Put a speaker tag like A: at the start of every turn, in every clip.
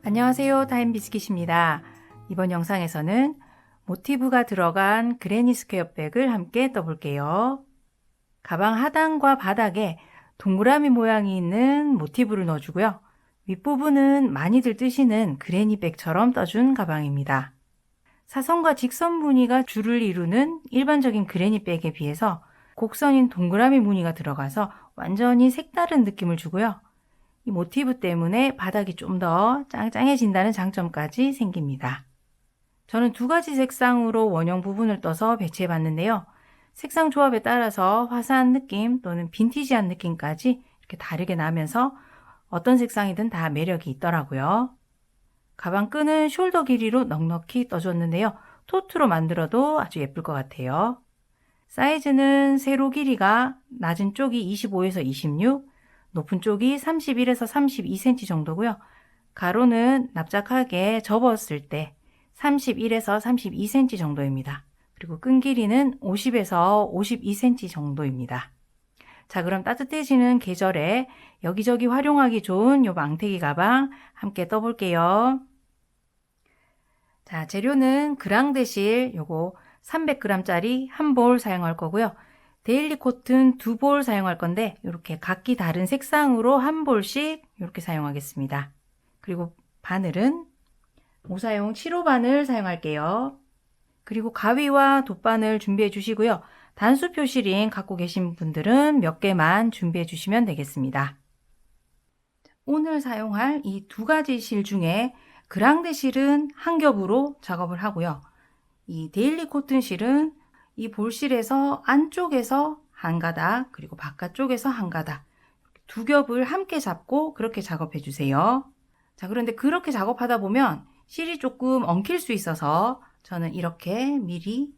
A: 안녕하세요, 타임비스킷입니다. 이번 영상에서는 모티브가 들어간 그레니 스퀘어 백을 함께 떠볼게요. 가방 하단과 바닥에 동그라미 모양이 있는 모티브를 넣어주고요. 윗부분은 많이들 뜨시는 그레니 백처럼 떠준 가방입니다. 사선과 직선 무늬가 줄을 이루는 일반적인 그레니 백에 비해서 곡선인 동그라미 무늬가 들어가서 완전히 색다른 느낌을 주고요. 이 모티브 때문에 바닥이 좀 더 짱짱해진다는 장점까지 생깁니다. 저는 두 가지 색상으로 원형 부분을 떠서 배치해 봤는데요. 색상 조합에 따라서 화사한 느낌 또는 빈티지한 느낌까지 이렇게 다르게 나면서 어떤 색상이든 다 매력이 있더라고요. 가방 끈은 숄더 길이로 넉넉히 떠줬는데요. 토트로 만들어도 아주 예쁠 것 같아요. 사이즈는 세로 길이가 낮은 쪽이 25에서 26, 높은 쪽이 31에서 32cm 정도고요. 가로는 납작하게 접었을 때 31에서 32cm 정도입니다. 그리고 끈 길이는 50에서 52cm 정도입니다. 자, 그럼 따뜻해지는 계절에 여기저기 활용하기 좋은 요 망태기 가방 함께 떠볼게요. 자, 재료는 그랑데실 요거 300g짜리 한 볼 사용할 거고요. 데일리 코튼 2볼 사용할 건데 이렇게 각기 다른 색상으로 한 볼씩 이렇게 사용하겠습니다. 그리고 바늘은 모사용 7호 바늘 사용할게요. 그리고 가위와 돗바늘 준비해 주시고요. 단수 표시링 갖고 계신 분들은 몇 개만 준비해 주시면 되겠습니다. 오늘 사용할 이 두 가지 실 중에 그랑데 실은 한 겹으로 작업을 하고요. 이 데일리 코튼 실은 이 볼실에서 안쪽에서 한 가닥 그리고 바깥쪽에서 한 가닥 두 겹을 함께 잡고 그렇게 작업해 주세요. 자, 그런데 그렇게 작업하다 보면 실이 조금 엉킬 수 있어서 저는 이렇게 미리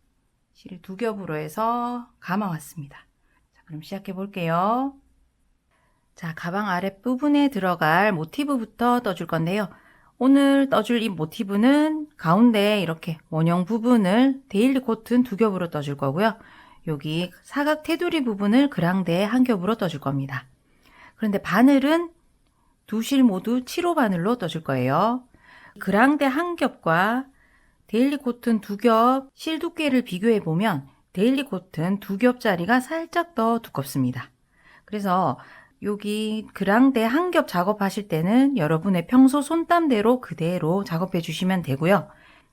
A: 실을 두 겹으로 해서 감아 왔습니다. 자, 그럼 시작해 볼게요. 자, 가방 아랫부분에 들어갈 모티브부터 떠줄 건데요. 오늘 떠줄 이 모티브는 가운데 이렇게 원형 부분을 데일리 코튼 두 겹으로 떠줄 거고요. 여기 사각 테두리 부분을 그랑데 한 겹으로 떠줄 겁니다. 그런데 바늘은 두 실 모두 7호 바늘로 떠줄 거예요. 그랑데 한 겹과 데일리 코튼 두 겹 실 두께를 비교해 보면 데일리 코튼 두 겹짜리가 살짝 더 두껍습니다. 그래서 여기 그랑데 한 겹 작업하실 때는 여러분의 평소 손땀대로 그대로 작업해 주시면 되고요.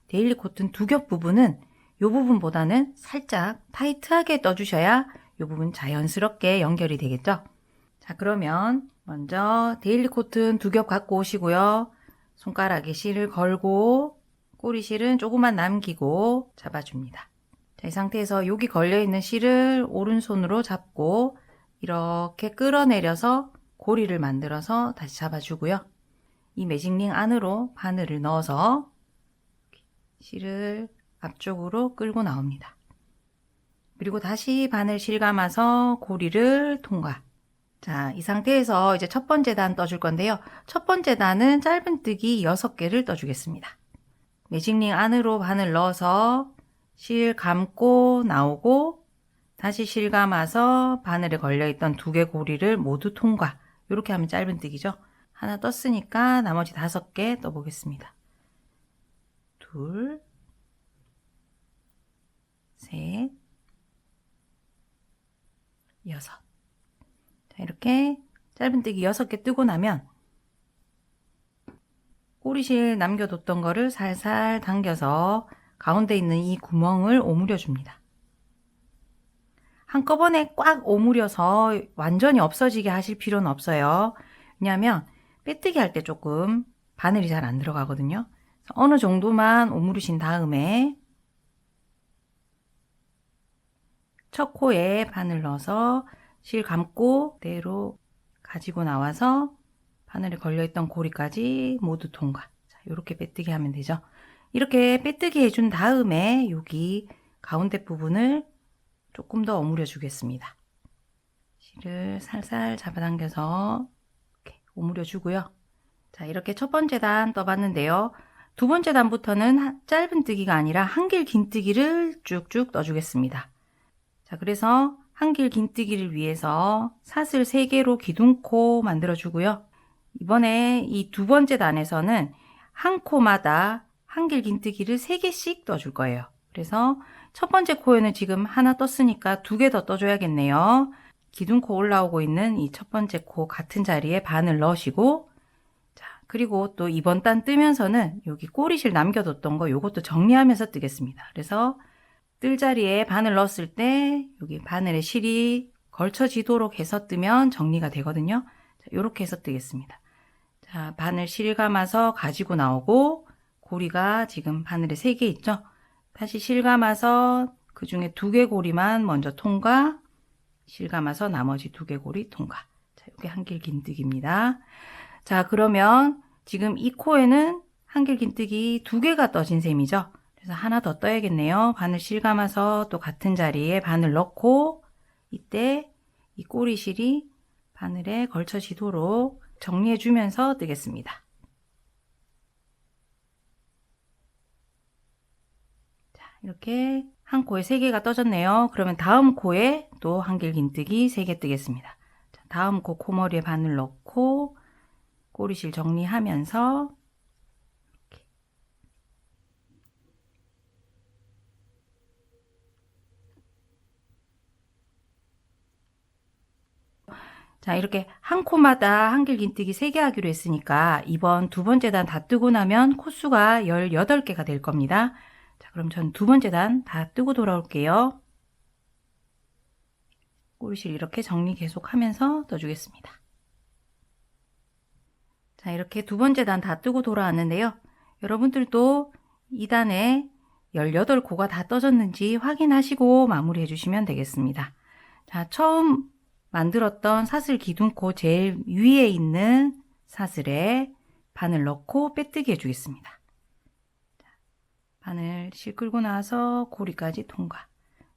A: 데일리 코튼 두 겹 부분은 이 부분보다는 살짝 타이트하게 떠주셔야 이 부분 자연스럽게 연결이 되겠죠. 자, 그러면 먼저 데일리 코튼 두 겹 갖고 오시고요. 손가락에 실을 걸고 꼬리실은 조금만 남기고 잡아줍니다. 자, 이 상태에서 여기 걸려있는 실을 오른손으로 잡고 이렇게 끌어내려서 고리를 만들어서 다시 잡아주고요. 이 매직링 안으로 바늘을 넣어서 실을 앞쪽으로 끌고 나옵니다. 그리고 다시 바늘 실 감아서 고리를 통과. 자, 이 상태에서 이제 첫 번째 단 떠줄 건데요. 첫 번째 단은 짧은뜨기 6개를 떠주겠습니다. 매직링 안으로 바늘 넣어서 실 감고 나오고 다시 실 감아서 바늘에 걸려있던 두 개 고리를 모두 통과. 이렇게 하면 짧은뜨기죠. 하나 떴으니까 나머지 5개 떠보겠습니다. 둘, 셋, 6. 자, 이렇게 짧은뜨기 6개 뜨고 나면 꼬리실 남겨뒀던 거를 살살 당겨서 가운데 있는 이 구멍을 오므려 줍니다. 한꺼번에 꽉 오므려서 완전히 없어지게 하실 필요는 없어요. 왜냐하면 빼뜨기 할 때 조금 바늘이 잘 안 들어가거든요. 어느 정도만 오므리신 다음에 첫 코에 바늘 넣어서 실 감고 그대로 가지고 나와서 바늘에 걸려있던 고리까지 모두 통과. 자, 이렇게 빼뜨기 하면 되죠. 이렇게 빼뜨기 해준 다음에 여기 가운데 부분을 조금 더 오므려 주겠습니다. 실을 살살 잡아당겨서 이렇게 오므려 주고요. 자, 이렇게 첫 번째 단 떠봤는데요. 두 번째 단부터는 짧은뜨기가 아니라 한길 긴뜨기를 쭉쭉 떠주겠습니다. 자, 그래서 한길 긴뜨기를 위해서 사슬 3개로 기둥코 만들어 주고요. 이번에 이 두 번째 단에서는 한 코마다 한길긴뜨기를 3개씩 떠줄 거예요. 그래서 첫 번째 코에는 지금 하나 떴으니까 2개 더 떠줘야겠네요. 기둥코 올라오고 있는 이 첫 번째 코 같은 자리에 바늘 넣으시고, 자, 그리고 또 이번 단 뜨면서는 여기 꼬리실 남겨뒀던 거 요것도 정리하면서 뜨겠습니다. 그래서 뜰 자리에 바늘 넣었을 때 여기 바늘에 실이 걸쳐지도록 해서 뜨면 정리가 되거든요. 자, 요렇게 해서 뜨겠습니다. 자, 바늘 실 감아서 가지고 나오고, 고리가 지금 바늘에 3개 있죠? 다시 실 감아서 그 중에 2개 고리만 먼저 통과, 실 감아서 나머지 2개 고리 통과. 자, 이게 한길긴뜨기입니다. 자, 그러면 지금 이 코에는 한길긴뜨기 2개가 떠진 셈이죠? 그래서 하나 더 떠야겠네요. 바늘 실 감아서 또 같은 자리에 바늘 넣고, 이때 이 꼬리실이 바늘에 걸쳐지도록 정리해 주면서 뜨겠습니다. 자, 이렇게 한 코에 3개가 떠졌네요. 그러면 다음 코에 또 한길긴뜨기 3개 뜨겠습니다. 자, 다음 코 코머리에 바늘 넣고 꼬리실 정리하면서 이렇게. 자, 이렇게 한 코마다 한길긴뜨기 3개 하기로 했으니까 이번 두 번째 단 다 뜨고 나면 코수가 18개가 될 겁니다. 자, 그럼 전 두 번째 단 다 뜨고 돌아올게요. 꼬리실 이렇게 정리 계속 하면서 떠주겠습니다. 자, 이렇게 두 번째 단 다 뜨고 돌아왔는데요. 여러분들도 2단에 18코가 다 떠졌는지 확인하시고 마무리 해주시면 되겠습니다. 자, 처음 만들었던 사슬 기둥코 제일 위에 있는 사슬에 바늘 넣고 빼뜨기 해주겠습니다. 바늘 실 끌고 나서 고리까지 통과.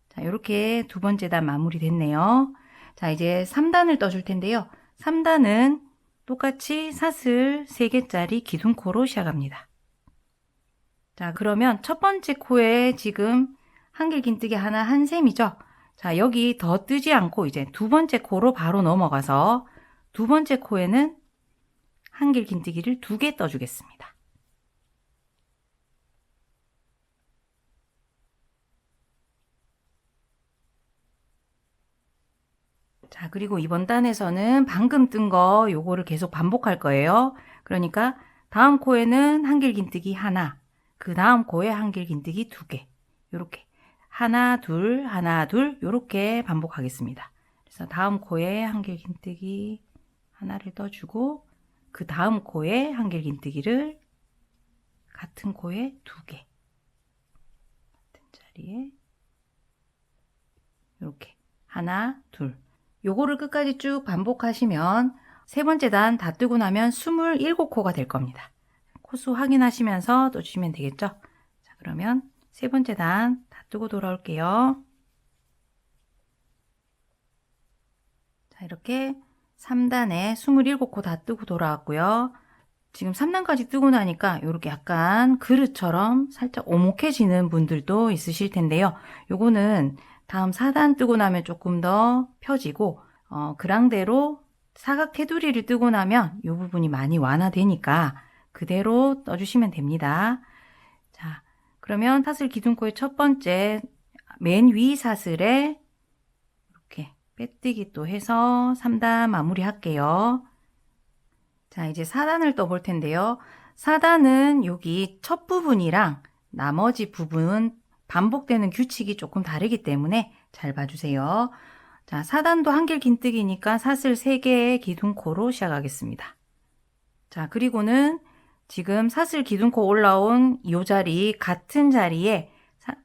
A: 자, 이렇게 두 번째 단 마무리 됐네요. 자, 이제 3단을 떠줄 텐데요. 3단은 똑같이 사슬 3개짜리 기둥코로 시작합니다. 자, 그러면 첫 번째 코에 지금 한길긴뜨기 하나 한 셈이죠. 자, 여기 더 뜨지 않고 이제 두 번째 코로 바로 넘어가서 두 번째 코에는 한길긴뜨기를 2개 떠주겠습니다. 자, 그리고 이번 단에서는 방금 뜬 거 요거를 계속 반복할 거예요. 그러니까 다음 코에는 한길긴뜨기 하나, 그 다음 코에 한길긴뜨기 2개, 요렇게 하나 둘 요렇게 반복하겠습니다. 그래서 다음 코에 한길긴뜨기 하나를 떠주고 그 다음 코에 한길긴뜨기를 같은 코에 2개, 같은 자리에 요렇게 하나 둘, 요거를 끝까지 쭉 반복하시면 세 번째 단 다 뜨고 나면 27코가 될 겁니다. 코수 확인하시면서 떠주시면 되겠죠? 자, 그러면 세 번째 단 다 뜨고 돌아올게요. 자, 이렇게 3단에 27코 다 뜨고 돌아왔고요. 지금 3단까지 뜨고 나니까 이렇게 약간 그릇처럼 살짝 오목해지는 분들도 있으실 텐데요. 요거는 다음 4단 뜨고 나면 조금 더 펴지고 그랑대로 사각 테두리를 뜨고 나면 이 부분이 많이 완화되니까 그대로 떠주시면 됩니다. 자, 그러면 사슬 기둥코의 첫 번째 맨 위 사슬에 이렇게 빼뜨기 또 해서 3단 마무리 할게요. 자, 이제 4단을 떠볼 텐데요. 4단은 여기 첫 부분이랑 나머지 부분 반복되는 규칙이 조금 다르기 때문에 잘 봐주세요. 자, 4단도 한길긴뜨기니까 사슬 3개의 기둥코로 시작하겠습니다. 자, 그리고는 지금 사슬 기둥코 올라온 이 자리 같은 자리에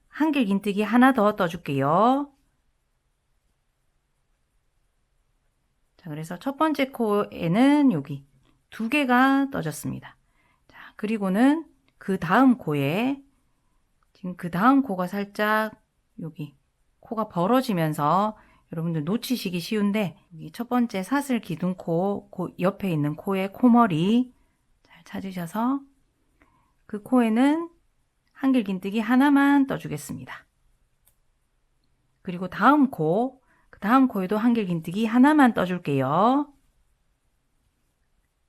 A: 한길긴뜨기 하나 더 떠줄게요. 자, 그래서 첫 번째 코에는 여기 2개가 떠졌습니다. 자, 그리고는 그 다음 코에 지금 그 다음 코가 살짝 여기 코가 벌어지면서 여러분들 놓치시기 쉬운데 여기 첫 번째 사슬 기둥코 옆에 있는 코의 코머리 잘 찾으셔서 그 코에는 한길긴뜨기 하나만 떠주겠습니다. 그리고 다음 코, 그 다음 코에도 한길긴뜨기 하나만 떠줄게요.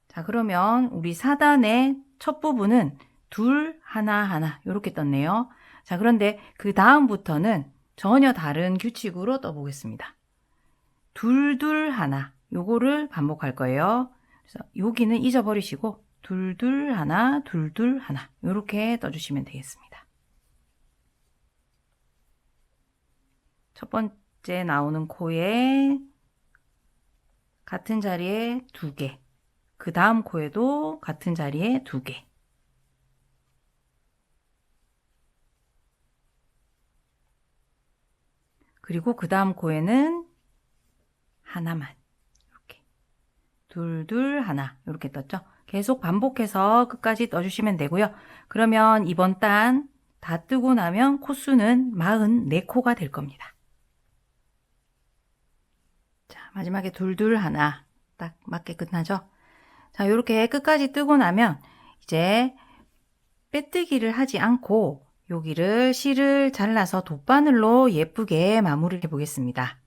A: 자, 그러면 우리 4단의 첫 부분은 둘, 하나, 하나 이렇게 떴네요. 자, 그런데 그 다음부터는 전혀 다른 규칙으로 떠보겠습니다. 둘, 둘, 하나 요거를 반복할 거예요. 그래서 여기는 잊어버리시고 둘, 둘, 하나, 둘, 둘, 하나 이렇게 떠주시면 되겠습니다. 첫 번째 나오는 코에 같은 자리에 2개, 그 다음 코에도 같은 자리에 2개. 그리고 그 다음 코에는 하나만 이렇게 둘, 둘, 하나 이렇게 떴죠. 계속 반복해서 끝까지 떠주시면 되고요. 그러면 이번 단 다 뜨고 나면 코수는 44코가 될 겁니다. 자, 마지막에 둘, 둘, 하나 딱 맞게 끝나죠. 자, 이렇게 끝까지 뜨고 나면 이제 빼뜨기를 하지 않고 여기를 실을 잘라서 돗바늘로 예쁘게 마무리해 보겠습니다.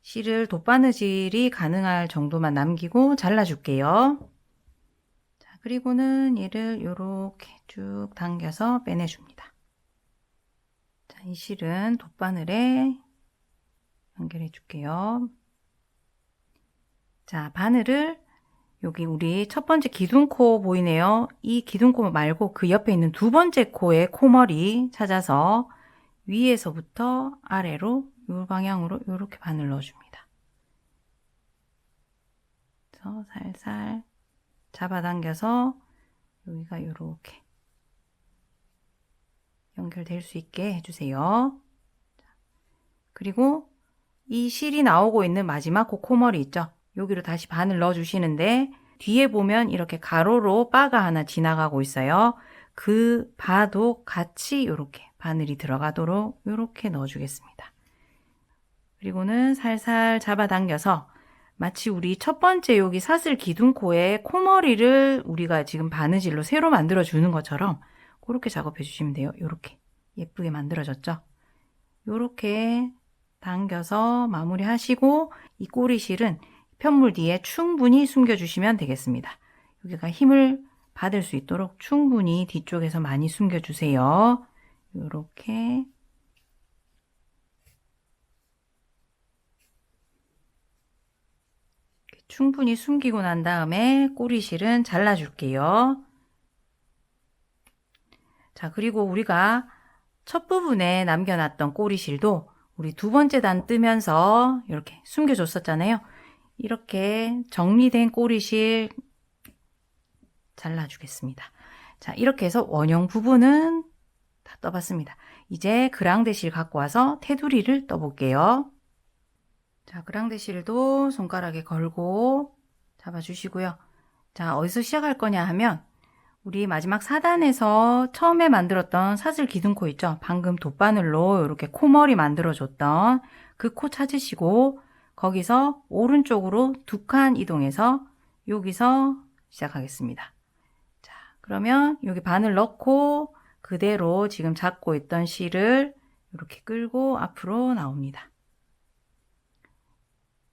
A: 실을 돗바느질이 가능할 정도만 남기고 잘라줄게요. 자, 그리고는 얘를 이렇게 쭉 당겨서 빼내줍니다. 자, 이 실은 돗바늘에 연결해 줄게요. 자, 바늘을 여기 우리 첫 번째 기둥코 보이네요. 이 기둥코 말고 그 옆에 있는 두 번째 코의 코머리 찾아서 위에서부터 아래로 이 방향으로 이렇게 바늘 넣어줍니다. 그래서 살살 잡아당겨서 여기가 이렇게 연결될 수 있게 해주세요. 그리고 이 실이 나오고 있는 마지막 코머리 있죠? 여기로 다시 바늘 넣어주시는데 뒤에 보면 이렇게 가로로 바가 하나 지나가고 있어요. 그 바도 같이 이렇게 바늘이 들어가도록 이렇게 넣어주겠습니다. 그리고는 살살 잡아당겨서 마치 우리 첫 번째 여기 사슬 기둥코의 코머리를 우리가 지금 바느질로 새로 만들어 주는 것처럼 그렇게 작업해 주시면 돼요. 이렇게 예쁘게 만들어졌죠? 이렇게 당겨서 마무리 하시고 이 꼬리실은 편물 뒤에 충분히 숨겨 주시면 되겠습니다. 여기가 힘을 받을 수 있도록 충분히 뒤쪽에서 많이 숨겨 주세요. 이렇게 충분히 숨기고 난 다음에 꼬리실은 잘라줄게요. 자, 그리고 우리가 첫 부분에 남겨놨던 꼬리실도 우리 두 번째 단 뜨면서 이렇게 숨겨줬었잖아요. 이렇게 정리된 꼬리실 잘라주겠습니다. 자, 이렇게 해서 원형 부분은 다 떠봤습니다. 이제 그랑데실 갖고 와서 테두리를 떠볼게요. 자, 그랑데실도 손가락에 걸고 잡아주시고요. 자, 어디서 시작할 거냐 하면 우리 마지막 4단에서 처음에 만들었던 사슬 기둥코 있죠? 방금 돗바늘로 이렇게 코머리 만들어줬던 그 코 찾으시고 거기서 오른쪽으로 2칸 이동해서 여기서 시작하겠습니다. 자, 그러면 여기 바늘 넣고 그대로 지금 잡고 있던 실을 이렇게 끌고 앞으로 나옵니다.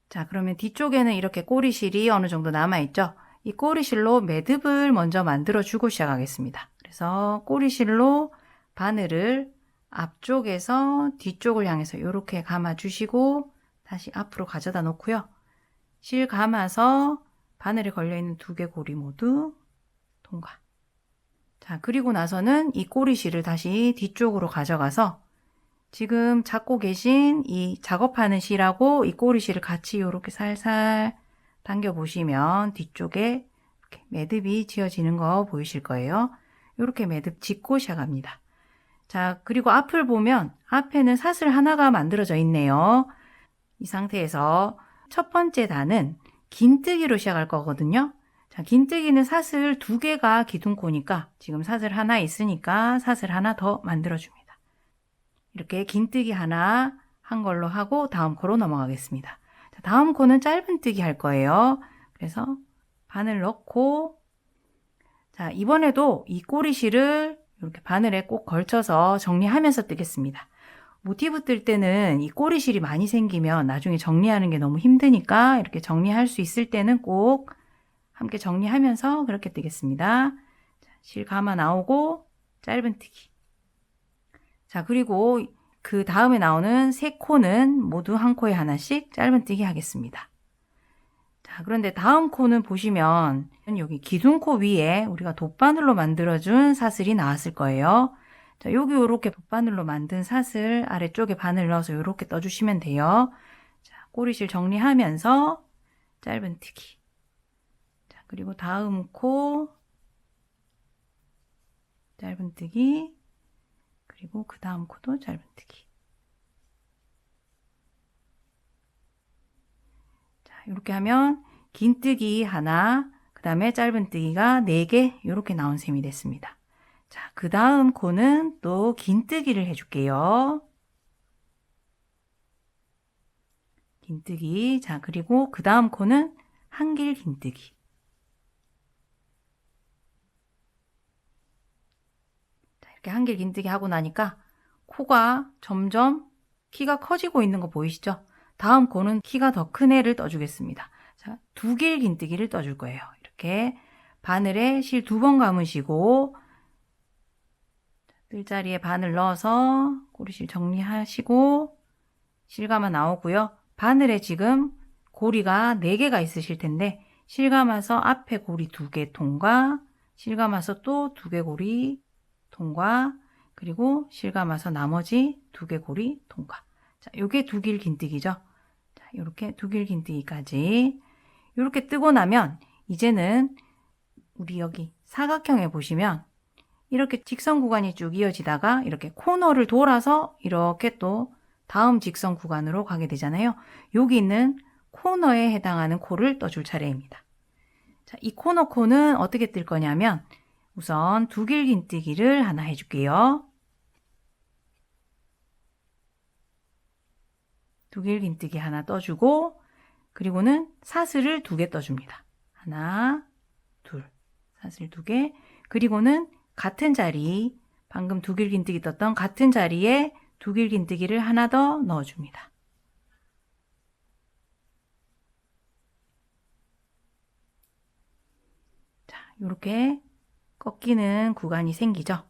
A: 자, 그러면 뒤쪽에는 이렇게 꼬리실이 어느 정도 남아있죠? 이 꼬리실로 매듭을 먼저 만들어주고 시작하겠습니다. 그래서 꼬리실로 바늘을 앞쪽에서 뒤쪽을 향해서 이렇게 감아주시고 다시 앞으로 가져다 놓고요. 실 감아서 바늘에 걸려있는 2개 고리 모두 통과. 자, 그리고 나서는 이 꼬리실을 다시 뒤쪽으로 가져가서 지금 잡고 계신 이 작업하는 실하고 이 꼬리실을 같이 이렇게 살살 당겨 보시면 뒤쪽에 이렇게 매듭이 지어지는 거 보이실 거예요. 이렇게 매듭 짓고 시작합니다. 자, 그리고 앞을 보면 앞에는 사슬 하나가 만들어져 있네요. 이 상태에서 첫 번째 단은 긴뜨기로 시작할 거거든요. 자, 긴뜨기는 사슬 2개가 기둥코니까 지금 사슬 하나 있으니까 사슬 하나 더 만들어줍니다. 이렇게 긴뜨기 하나 한 걸로 하고 다음 코로 넘어가겠습니다. 자, 다음 코는 짧은 뜨기 할 거예요. 그래서 바늘 넣고 자, 이번에도 이 꼬리실을 이렇게 바늘에 꼭 걸쳐서 정리하면서 뜨겠습니다. 모티브 뜰 때는 이 꼬리실이 많이 생기면 나중에 정리하는 게 너무 힘드니까 이렇게 정리할 수 있을 때는 꼭 함께 정리하면서 그렇게 뜨겠습니다. 자, 실 감아 나오고 짧은뜨기. 자, 그리고 그 다음에 나오는 세 코는 모두 한 코에 하나씩 짧은뜨기 하겠습니다. 자, 그런데 다음 코는 보시면 여기 기둥코 위에 우리가 돗바늘로 만들어준 사슬이 나왔을 거예요. 자, 여기 이렇게 돗바늘로 만든 사슬 아래쪽에 바늘 넣어서 이렇게 떠주시면 돼요. 자, 꼬리실 정리하면서 짧은뜨기. 자, 그리고 다음 코 짧은뜨기. 그리고 그 다음 코도 짧은뜨기. 자, 이렇게 하면 긴뜨기 하나, 그 다음에 짧은뜨기가 4개 이렇게 나온 셈이 됐습니다. 자, 그 다음 코는 또 긴뜨기를 해줄게요. 긴뜨기. 자, 그리고 그 다음 코는 한길 긴뜨기. 자, 이렇게 한길 긴뜨기 하고 나니까 코가 점점 키가 커지고 있는 거 보이시죠? 다음 코는 키가 더 큰 애를 떠주겠습니다. 자, 2길 긴뜨기를 떠줄 거예요. 이렇게 바늘에 실 2번 감으시고 뜰자리에 바늘 넣어서 꼬리실 정리하시고 실감아 나오고요. 바늘에 지금 고리가 4개가 있으실 텐데 실감아서 앞에 고리 2개 통과, 실감아서 또 2개 고리 통과, 그리고 실감아서 나머지 2개 고리 통과. 자, 요게 2길 긴뜨기죠. 자, 요렇게 2길 긴뜨기까지. 요렇게 뜨고 나면 이제는 우리 여기 사각형에 보시면 이렇게 직선 구간이 쭉 이어지다가 이렇게 코너를 돌아서 이렇게 또 다음 직선 구간으로 가게 되잖아요. 여기 있는 코너에 해당하는 코를 떠줄 차례입니다. 자, 이 코너 코는 어떻게 뜰 거냐면 우선 2길 긴뜨기를 하나 해줄게요. 2길 긴뜨기 하나 떠주고 그리고는 사슬을 2개 떠줍니다. 하나, 둘, 사슬 2개. 그리고는 같은 자리, 방금 2길 긴뜨기 떴던 같은 자리에 2길 긴뜨기를 하나 더 넣어줍니다. 자, 이렇게 꺾이는 구간이 생기죠.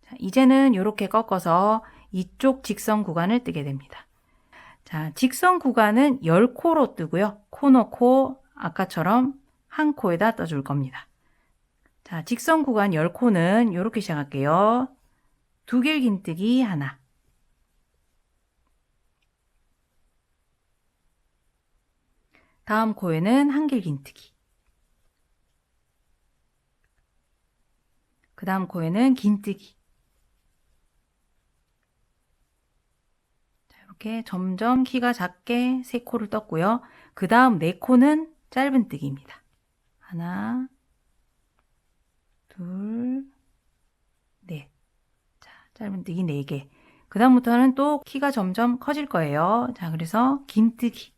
A: 자, 이제는 이렇게 꺾어서 이쪽 직선 구간을 뜨게 됩니다. 자, 직선 구간은 10코로 뜨고요. 코너 코 아까처럼 한 코에다 떠줄 겁니다. 자, 직선 구간 10코는 이렇게 시작할게요. 2길 긴뜨기 하나. 다음 코에는 한길 긴뜨기. 그 다음 코에는 긴뜨기. 자, 이렇게 점점 키가 작게 3코를 떴고요. 그 다음 4코는 짧은뜨기입니다. 하나, 둘, 넷. 자, 짧은뜨기 4개. 그 다음부터는 또 키가 점점 커질 거예요. 자, 그래서 긴뜨기.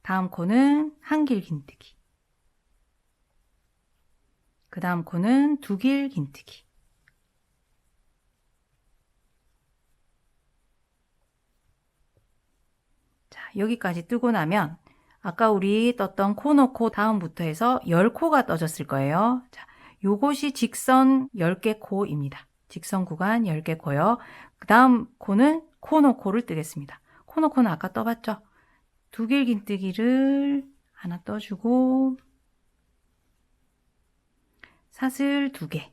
A: 다음 코는 한길 긴뜨기. 그 다음 코는 2길 긴뜨기. 자, 여기까지 뜨고 나면 아까 우리 떴던 코너 코 다음부터 해서 10코가 떠졌을 거예요. 자, 요것이 직선 10개 코입니다. 직선 구간 10개 코요. 그 다음 코는 코너 코를 뜨겠습니다. 코너 코는 아까 떠봤죠? 2길 긴뜨기를 하나 떠주고 사슬 2개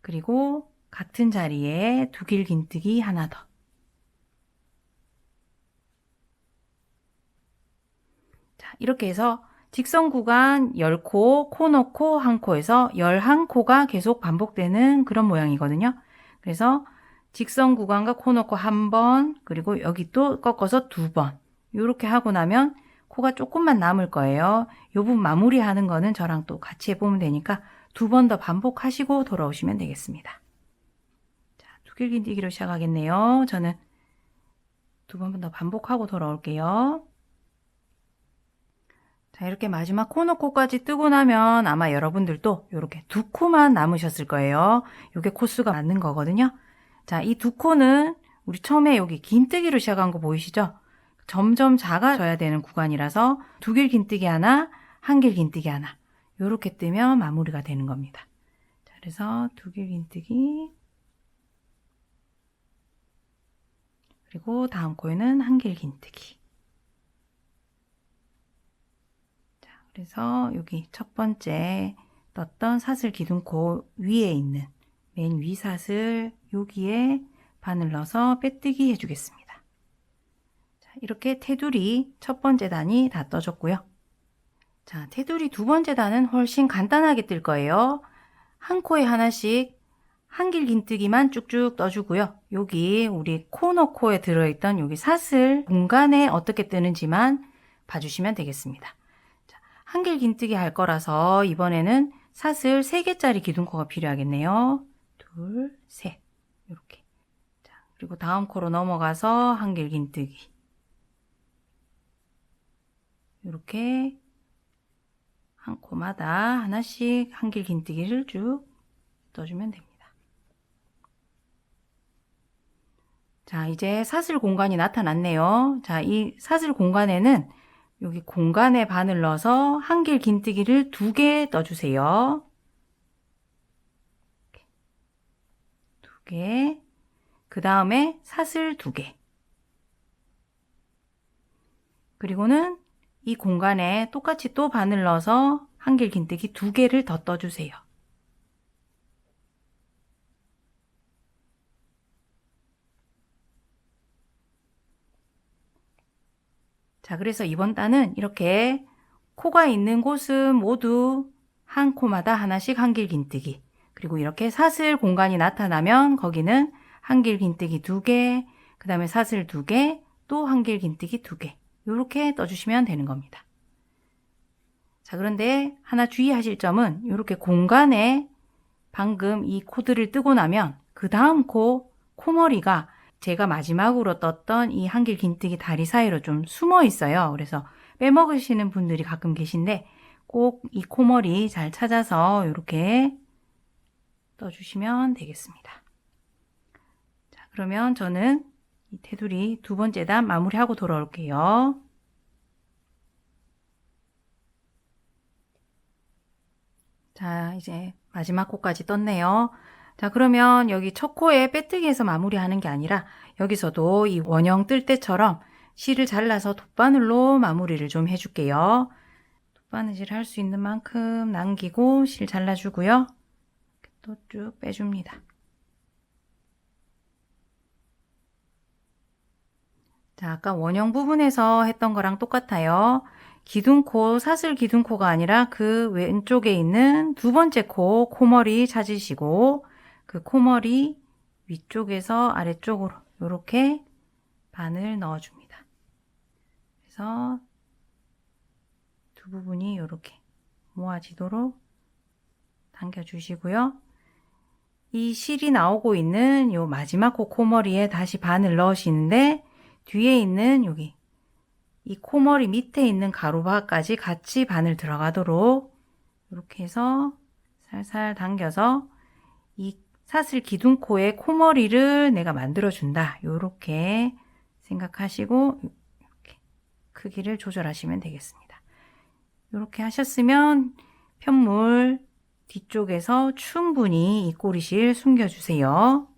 A: 그리고 같은 자리에 2길 긴뜨기 하나 더. 자, 이렇게 해서 직선 구간 10코, 코너 코 1코에서 11코가 계속 반복되는 그런 모양이거든요. 그래서 직선 구간과 코너 코 1번, 그리고 여기 또 꺾어서 2번. 이렇게 하고 나면 코가 조금만 남을 거예요. 이 부분 마무리하는 거는 저랑 또 같이 해보면 되니까 2번 더 반복하시고 돌아오시면 되겠습니다. 자, 2길 긴뜨기로 시작하겠네요. 저는 2번 더 반복하고 돌아올게요. 자, 이렇게 마지막 코너 코까지 뜨고 나면 아마 여러분들도 이렇게 2코만 남으셨을 거예요. 이게 코수가 맞는 거거든요. 자, 이 2코는 우리 처음에 여기 긴뜨기로 시작한 거 보이시죠? 점점 작아져야 되는 구간이라서 2길 긴뜨기 하나, 한길 긴뜨기 하나. 요렇게 뜨면 마무리가 되는 겁니다. 자, 그래서 2길 긴뜨기, 그리고 다음 코에는 1길 긴뜨기. 자, 그래서 여기 첫 번째 떴던 사슬 기둥코 위에 있는 맨 위 사슬 여기에 바늘 넣어서 빼뜨기 해주겠습니다. 자, 이렇게 테두리 첫 번째 단이 다 떠졌고요. 자, 테두리 두 번째 단은 훨씬 간단하게 뜰 거예요. 한 코에 하나씩 1길 긴뜨기만 쭉쭉 떠주고요. 여기 우리 코너 코에 들어있던 여기 사슬 공간에 어떻게 뜨는지만 봐주시면 되겠습니다. 자, 1길 긴뜨기 할 거라서 이번에는 사슬 3개짜리 기둥코가 필요하겠네요. 둘, 셋, 이렇게. 자, 그리고 다음 코로 넘어가서 1길 긴뜨기. 이렇게 한 코마다 하나씩 1길 긴뜨기를 쭉 떠주면 됩니다. 자, 이제 사슬 공간이 나타났네요. 자, 이 사슬 공간에는 여기 공간에 바늘 넣어서 1길 긴뜨기를 2개 떠주세요. 2개. 그 다음에 사슬 2개. 그리고는 이 공간에 똑같이 또 바늘 넣어서 1길 긴뜨기 2개를 더 떠주세요. 자, 그래서 이번 단은 이렇게 코가 있는 곳은 모두 한 코마다 하나씩 1길 긴뜨기, 그리고 이렇게 사슬 공간이 나타나면 거기는 1길 긴뜨기 2개, 그 다음에 사슬 2개, 또 1길 긴뜨기 2개, 이렇게 떠주시면 되는 겁니다. 자, 그런데 하나 주의하실 점은 이렇게 공간에 방금 이 코드를 뜨고 나면 그 다음 코머리가 제가 마지막으로 떴던 이 1길 긴뜨기 다리 사이로 좀 숨어 있어요. 그래서 빼먹으시는 분들이 가끔 계신데 꼭 이 코머리 잘 찾아서 이렇게 떠주시면 되겠습니다. 자, 그러면 저는 이 테두리 두 번째 단 마무리하고 돌아올게요. 자, 이제 마지막 코까지 떴네요. 자, 그러면 여기 첫 코에 빼뜨기해서 마무리하는 게 아니라 여기서도 이 원형 뜰 때처럼 실을 잘라서 돗바늘로 마무리를 좀 해줄게요. 돗바느질 할 수 있는 만큼 남기고 실 잘라주고요. 또 쭉 빼줍니다. 자, 아까 원형 부분에서 했던 거랑 똑같아요. 기둥코, 사슬 기둥코가 아니라 그 왼쪽에 있는 두 번째 코머리 찾으시고 그 코머리 위쪽에서 아래쪽으로 이렇게 바늘 넣어줍니다. 그래서 두 부분이 이렇게 모아지도록 당겨주시고요. 이 실이 나오고 있는 요 마지막 코머리에 다시 바늘 넣으시는데 뒤에 있는 여기 이 코머리 밑에 있는 가로바까지 같이 바늘 들어가도록 이렇게 해서 살살 당겨서 이 사슬 기둥코의 코머리를 내가 만들어 준다, 요렇게 생각하시고 이렇게 크기를 조절하시면 되겠습니다. 이렇게 하셨으면 편물 뒤쪽에서 충분히 이 꼬리실 숨겨주세요.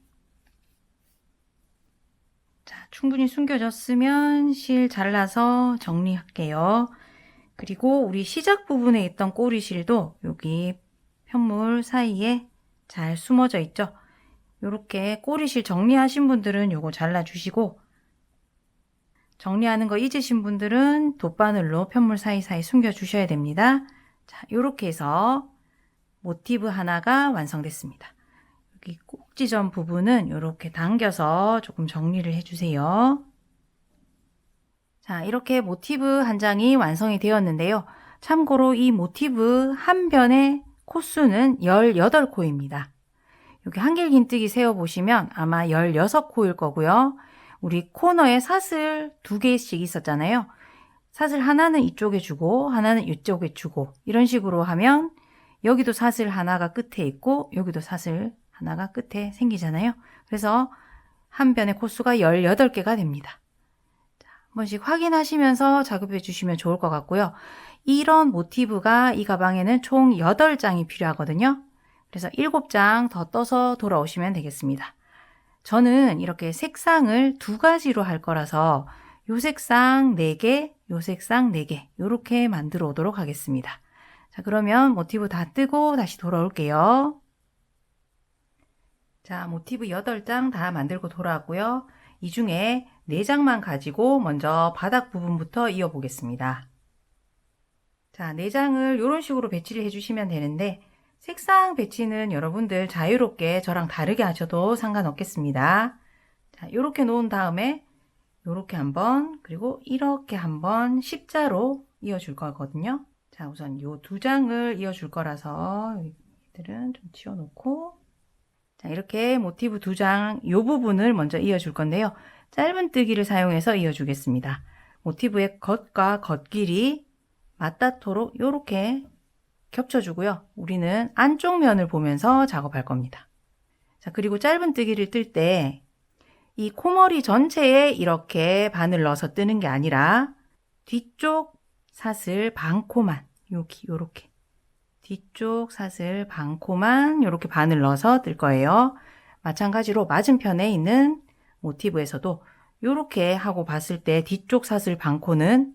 A: 자, 충분히 숨겨졌으면 실 잘라서 정리할게요. 그리고 우리 시작 부분에 있던 꼬리실도 여기 편물 사이에 잘 숨어져 있죠. 이렇게 꼬리실 정리하신 분들은 요거 잘라주시고, 정리하는 거 잊으신 분들은 돗바늘로 편물 사이사이 숨겨주셔야 됩니다. 자, 이렇게 해서 모티브 하나가 완성됐습니다. 여기 꼭지점 부분은 이렇게 당겨서 조금 정리를 해주세요. 자, 이렇게 모티브 한 장이 완성이 되었는데요. 참고로 이 모티브 한 변의 코수는 18코입니다. 여기 1길 긴뜨기 세어보시면 아마 16코일 거고요. 우리 코너에 사슬 2개씩 있었잖아요. 사슬 하나는 이쪽에 주고 하나는 이쪽에 주고 이런 식으로 하면 여기도 사슬 하나가 끝에 있고 여기도 사슬 하나가 끝에 생기잖아요. 그래서 한 변의 코수가 18개가 됩니다. 자, 한 번씩 확인하시면서 작업해 주시면 좋을 것 같고요. 이런 모티브가 이 가방에는 총 8장이 필요하거든요. 그래서 7장 더 떠서 돌아오시면 되겠습니다. 저는 이렇게 색상을 2가지로 할 거라서 요 색상 4개, 요 색상 4개 이렇게 만들어 오도록 하겠습니다. 자, 그러면 모티브 다 뜨고 다시 돌아올게요. 자, 모티브 8장 다 만들고 돌아왔고요. 이 중에 4장만 가지고 먼저 바닥 부분부터 이어 보겠습니다. 자, 4장을 이런 식으로 배치를 해주시면 되는데 색상 배치는 여러분들 자유롭게 저랑 다르게 하셔도 상관없겠습니다. 자, 이렇게 놓은 다음에 이렇게 한번 그리고 이렇게 한번 십자로 이어줄 거거든요. 자, 우선 이 2장을 이어줄 거라서 얘들은 좀 치워놓고 자, 이렇게 모티브 2장 이 부분을 먼저 이어줄 건데요. 짧은뜨기를 사용해서 이어주겠습니다. 모티브의 겉과 겉길이 맞닿도록 이렇게 겹쳐주고요. 우리는 안쪽 면을 보면서 작업할 겁니다. 자, 그리고 짧은뜨기를 뜰 때 이 코머리 전체에 이렇게 바늘 넣어서 뜨는 게 아니라 뒤쪽 사슬 반코만 여기 요렇게 뒤쪽 사슬 반코만 이렇게 바늘 넣어서 뜰 거예요. 마찬가지로 맞은편에 있는 모티브에서도 이렇게 하고 봤을 때 뒤쪽 사슬 반코는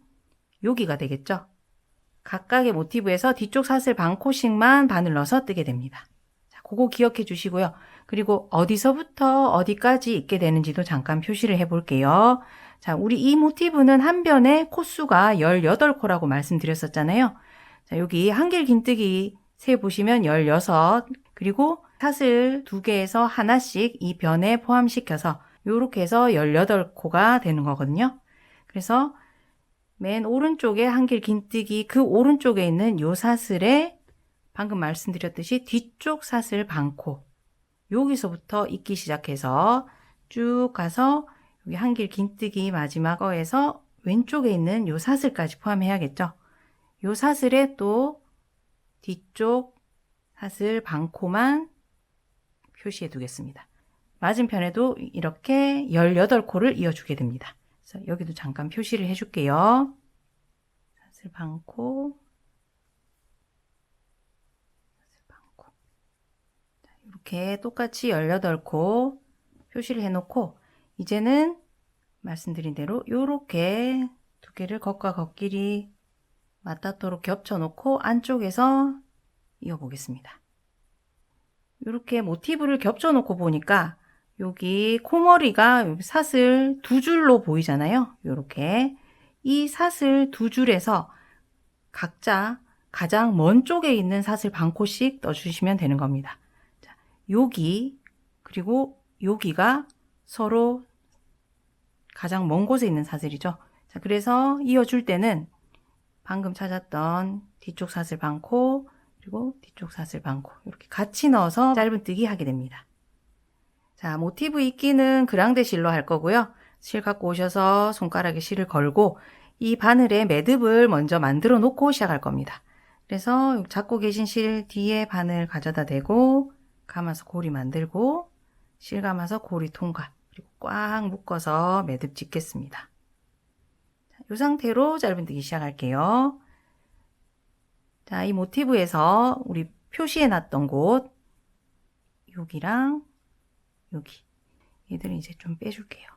A: 여기가 되겠죠. 각각의 모티브에서 뒤쪽 사슬 반코씩만 바늘 넣어서 뜨게 됩니다. 자, 그거 기억해 주시고요. 그리고 어디서부터 어디까지 있게 되는지도 잠깐 표시를 해 볼게요. 자, 우리 이 모티브는 한 변에 코수가 18코라고 말씀드렸었잖아요. 자, 여기 한길 긴뜨기 세 보시면 16, 그리고 사슬 2개에서 하나씩 이 변에 포함시켜서 이렇게 해서 18코가 되는 거거든요. 그래서 맨 오른쪽에 한길 긴뜨기 그 오른쪽에 있는 요 사슬에 방금 말씀드렸듯이 뒤쪽 사슬 반코 여기서부터 잇기 시작해서 쭉 가서 여기 한길 긴뜨기 마지막 어에서 왼쪽에 있는 요 사슬까지 포함해야겠죠. 요 사슬에 또 뒤쪽 사슬 반코만 표시해 두겠습니다. 맞은편에도 이렇게 18코를 이어주게 됩니다. 그래서 여기도 잠깐 표시를 해줄게요. 사슬 반코, 사슬 반코. 자, 이렇게 똑같이 18코 표시를 해놓고 이제는 말씀드린 대로 이렇게 2개를 겉과 겉길이 맞닿도록 겹쳐놓고 안쪽에서 이어보겠습니다. 이렇게 모티브를 겹쳐놓고 보니까 여기 코머리가 사슬 2줄로 보이잖아요. 이렇게 이 사슬 2줄에서 각자 가장 먼 쪽에 있는 사슬 반코씩 떠주시면 되는 겁니다. 자, 여기 그리고 여기가 서로 가장 먼 곳에 있는 사슬이죠. 자, 그래서 이어줄 때는 방금 찾았던 뒤쪽 사슬 반코 그리고 뒤쪽 사슬 반코 이렇게 같이 넣어서 짧은뜨기 하게 됩니다. 자, 모티브 입기는 그랑데 실로 할 거고요. 실 갖고 오셔서 손가락에 실을 걸고 이 바늘에 매듭을 먼저 만들어 놓고 시작할 겁니다. 그래서 잡고 계신 실 뒤에 바늘 가져다 대고 감아서 고리 만들고 실 감아서 고리 통과 그리고 꽉 묶어서 매듭 짓겠습니다. 이 상태로 짧은뜨기 시작할게요. 자, 이 모티브에서 우리 표시해 놨던 곳 여기랑 여기 얘들은 이제 좀 빼줄게요.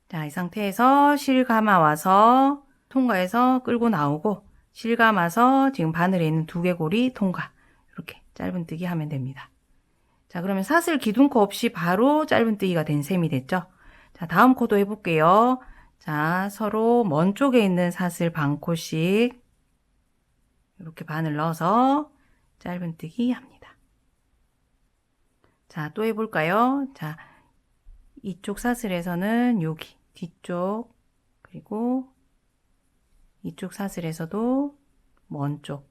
A: 자, 이 상태에서 실 감아 와서 통과해서 끌고 나오고 실 감아서 지금 바늘에 있는 2개 고리 통과 이렇게 짧은뜨기 하면 됩니다. 자, 그러면 사슬 기둥코 없이 바로 짧은뜨기가 된 셈이 됐죠. 자, 다음 코도 해볼게요. 자, 서로 먼 쪽에 있는 사슬 반코씩 이렇게 바늘 넣어서 짧은뜨기 합니다. 자, 또 해볼까요? 자, 이쪽 사슬에서는 여기 뒤쪽 그리고 이쪽 사슬에서도 먼 쪽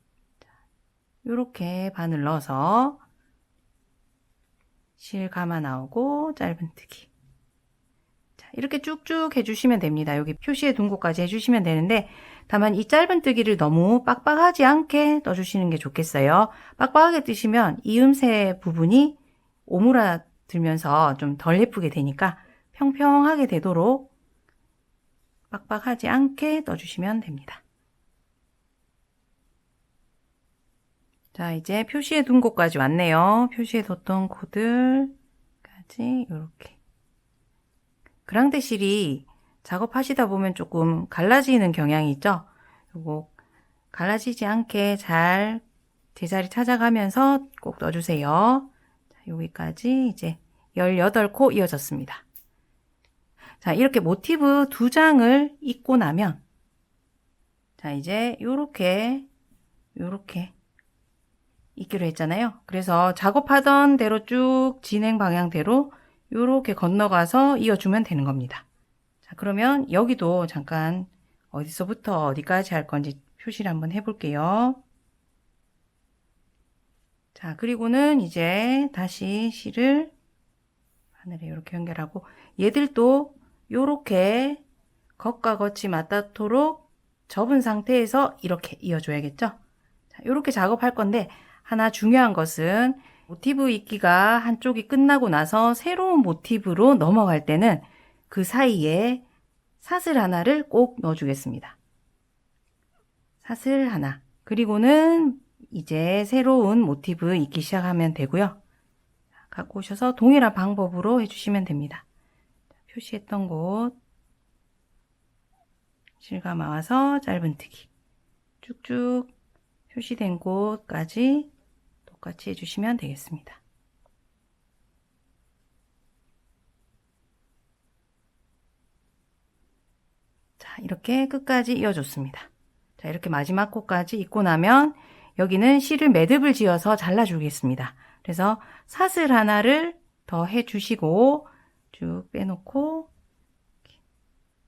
A: 이렇게 바늘 넣어서 실 감아 나오고 짧은뜨기. 자, 이렇게 쭉쭉 해주시면 됩니다. 여기 표시해 둔 곳까지 해주시면 되는데 다만 이 짧은뜨기를 너무 빡빡하지 않게 떠주시는 게 좋겠어요. 빡빡하게 뜨시면 이음새 부분이 오므라들면서 좀 덜 예쁘게 되니까 평평하게 되도록 빡빡하지 않게 떠주시면 됩니다. 자, 이제 표시해 둔 곳까지 왔네요. 표시해 뒀던 곳들까지 이렇게. 그랑데실이 작업하시다 보면 조금 갈라지는 경향이 있죠. 요거 갈라지지 않게 잘 제자리 찾아가면서 꼭 넣어주세요. 자, 여기까지 이제 18코 이어졌습니다. 자, 이렇게 모티브 2장을 입고 나면, 자, 이제 요렇게 입기로 했잖아요. 그래서 작업하던 대로 쭉 진행 방향대로 요렇게 건너가서 이어주면 되는 겁니다. 자, 그러면 여기도 잠깐 어디서부터 어디까지 할 건지 표시를 한번 해볼게요. 자, 그리고는 이제 다시 실을 바늘에 이렇게 연결하고, 얘들도 요렇게 겉과 겉이 맞닿도록 접은 상태에서 이렇게 이어줘야겠죠. 자, 요렇게 작업할 건데, 하나 중요한 것은 모티브 입기가 한쪽이 끝나고 나서 새로운 모티브로 넘어갈 때는 그 사이에 사슬 하나를 꼭 넣어주겠습니다. 사슬 하나. 그리고는 이제 새로운 모티브 입기 시작하면 되고요. 갖고 오셔서 동일한 방법으로 해주시면 됩니다. 표시했던 곳 실감아 와서 짧은뜨기 쭉쭉 표시된 곳까지 똑같이 해주시면 되겠습니다. 자, 이렇게 끝까지 이어줬습니다. 자, 이렇게 마지막 코까지 입고 나면 여기는 실을 매듭을 지어서 잘라주겠습니다. 그래서 사슬 하나를 더 해주시고 쭉 빼놓고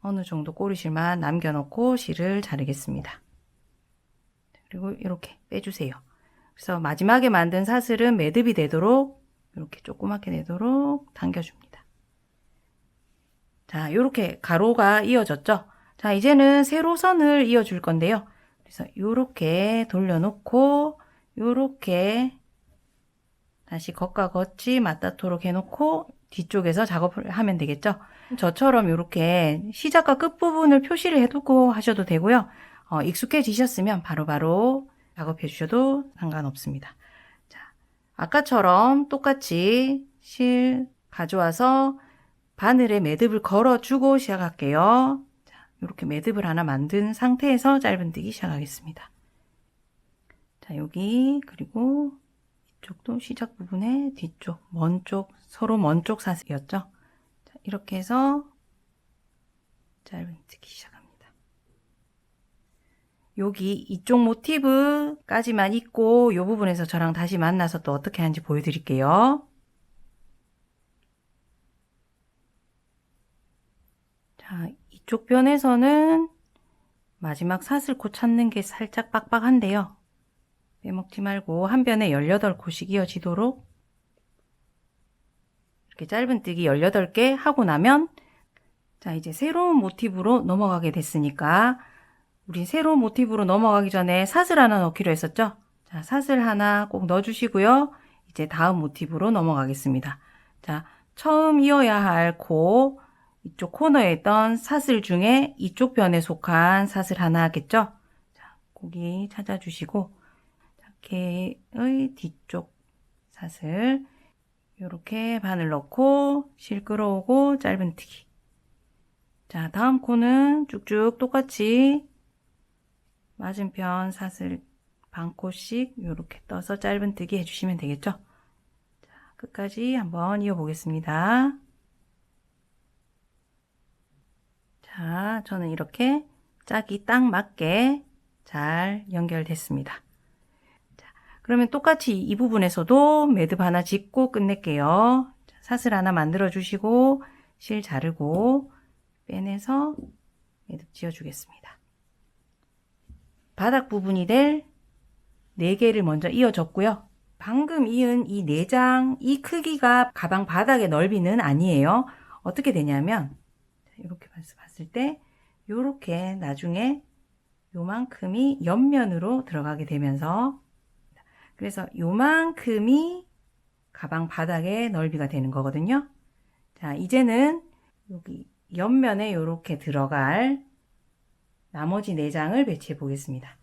A: 어느 정도 꼬리실만 남겨놓고 실을 자르겠습니다. 그리고 이렇게 빼주세요. 그래서 마지막에 만든 사슬은 매듭이 되도록 이렇게 조그맣게 되도록 당겨줍니다. 자, 이렇게 가로가 이어졌죠? 자, 이제는 세로선을 이어줄 건데요. 그래서 이렇게 돌려놓고 이렇게 다시 겉과 겉이 맞닿도록 해놓고 뒤쪽에서 작업을 하면 되겠죠. 저처럼 이렇게 시작과 끝부분을 표시를 해두고 하셔도 되고요. 익숙해지셨으면 바로바로 작업해 주셔도 상관없습니다. 자, 아까처럼 똑같이 실 가져와서 바늘에 매듭을 걸어주고 시작할게요. 자, 이렇게 매듭을 하나 만든 상태에서 짧은뜨기 시작하겠습니다. 자, 여기 그리고 이쪽도 시작 부분에 뒤쪽, 서로 먼 쪽 사슬이었죠. 자, 이렇게 해서 짧은뜨기 시작합니다. 여기 이쪽 모티브까지만 입고 이 부분에서 저랑 다시 만나서 또 어떻게 하는지 보여드릴게요. 자, 이쪽 변에서는 마지막 사슬코 찾는 게 살짝 빡빡한데요. 빼먹지 말고 한 변에 18코씩 이어지도록 이렇게 짧은뜨기 18개 하고 나면, 자, 이제 새로운 모티브로 넘어가게 됐으니까 우리 새로운 모티브로 넘어가기 전에 사슬 하나 넣기로 했었죠? 자, 사슬 하나 꼭 넣어주시고요. 이제 다음 모티브로 넘어가겠습니다. 자, 처음 이어야 할 코, 이쪽 코너에 있던 사슬 중에 이쪽 변에 속한 사슬 하나겠죠? 자, 거기 찾아주시고, 개의 뒤쪽 사슬, 이렇게 바늘 넣고 실 끌어오고 짧은뜨기. 자, 다음 코는 쭉쭉 똑같이 맞은편 사슬 반코씩 이렇게 떠서 짧은뜨기 해주시면 되겠죠. 자, 끝까지 한번 이어보겠습니다. 자, 저는 이렇게 짝이 딱 맞게 잘 연결됐습니다. 자, 그러면 똑같이 이 부분에서도 매듭 하나 짚고 끝낼게요. 자, 사슬 하나 만들어 주시고 실 자르고 빼내서 매듭 지어 주겠습니다. 바닥 부분이 될 4개를 먼저 이어줬고요. 방금 이은 이 4장, 이 크기가 가방 바닥의 넓이는 아니에요. 어떻게 되냐면 이렇게 봤을 때 이렇게 나중에 요만큼이 옆면으로 들어가게 되면서, 그래서 요만큼이 가방 바닥의 넓이가 되는 거거든요. 자, 이제는 여기 옆면에 이렇게 들어갈 나머지 4장을 배치해 보겠습니다.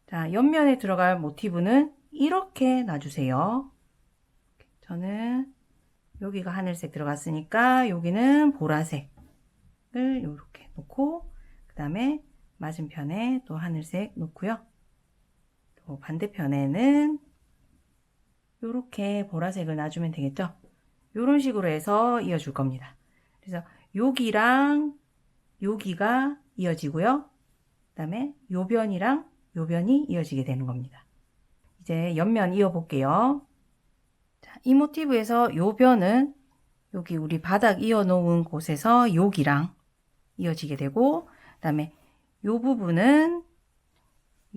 A: 자, 옆면에 들어갈 모티브는 이렇게 놔주세요. 저는 여기가 하늘색 들어갔으니까 여기는 보라색을 이렇게 놓고, 그 다음에 맞은편에 또 하늘색 놓고요. 또 반대편에는 이렇게 보라색을 놔주면 되겠죠. 이런 식으로 해서 이어줄 겁니다. 그래서 여기랑 여기가 이어지고요. 그 다음에 요 변이랑 요 변이 이어지게 되는 겁니다. 이제 옆면 이어 볼게요. 자, 이 모티브에서 요 변은 여기 우리 바닥 이어 놓은 곳에서 여기랑 이어지게 되고, 그 다음에 요 부분은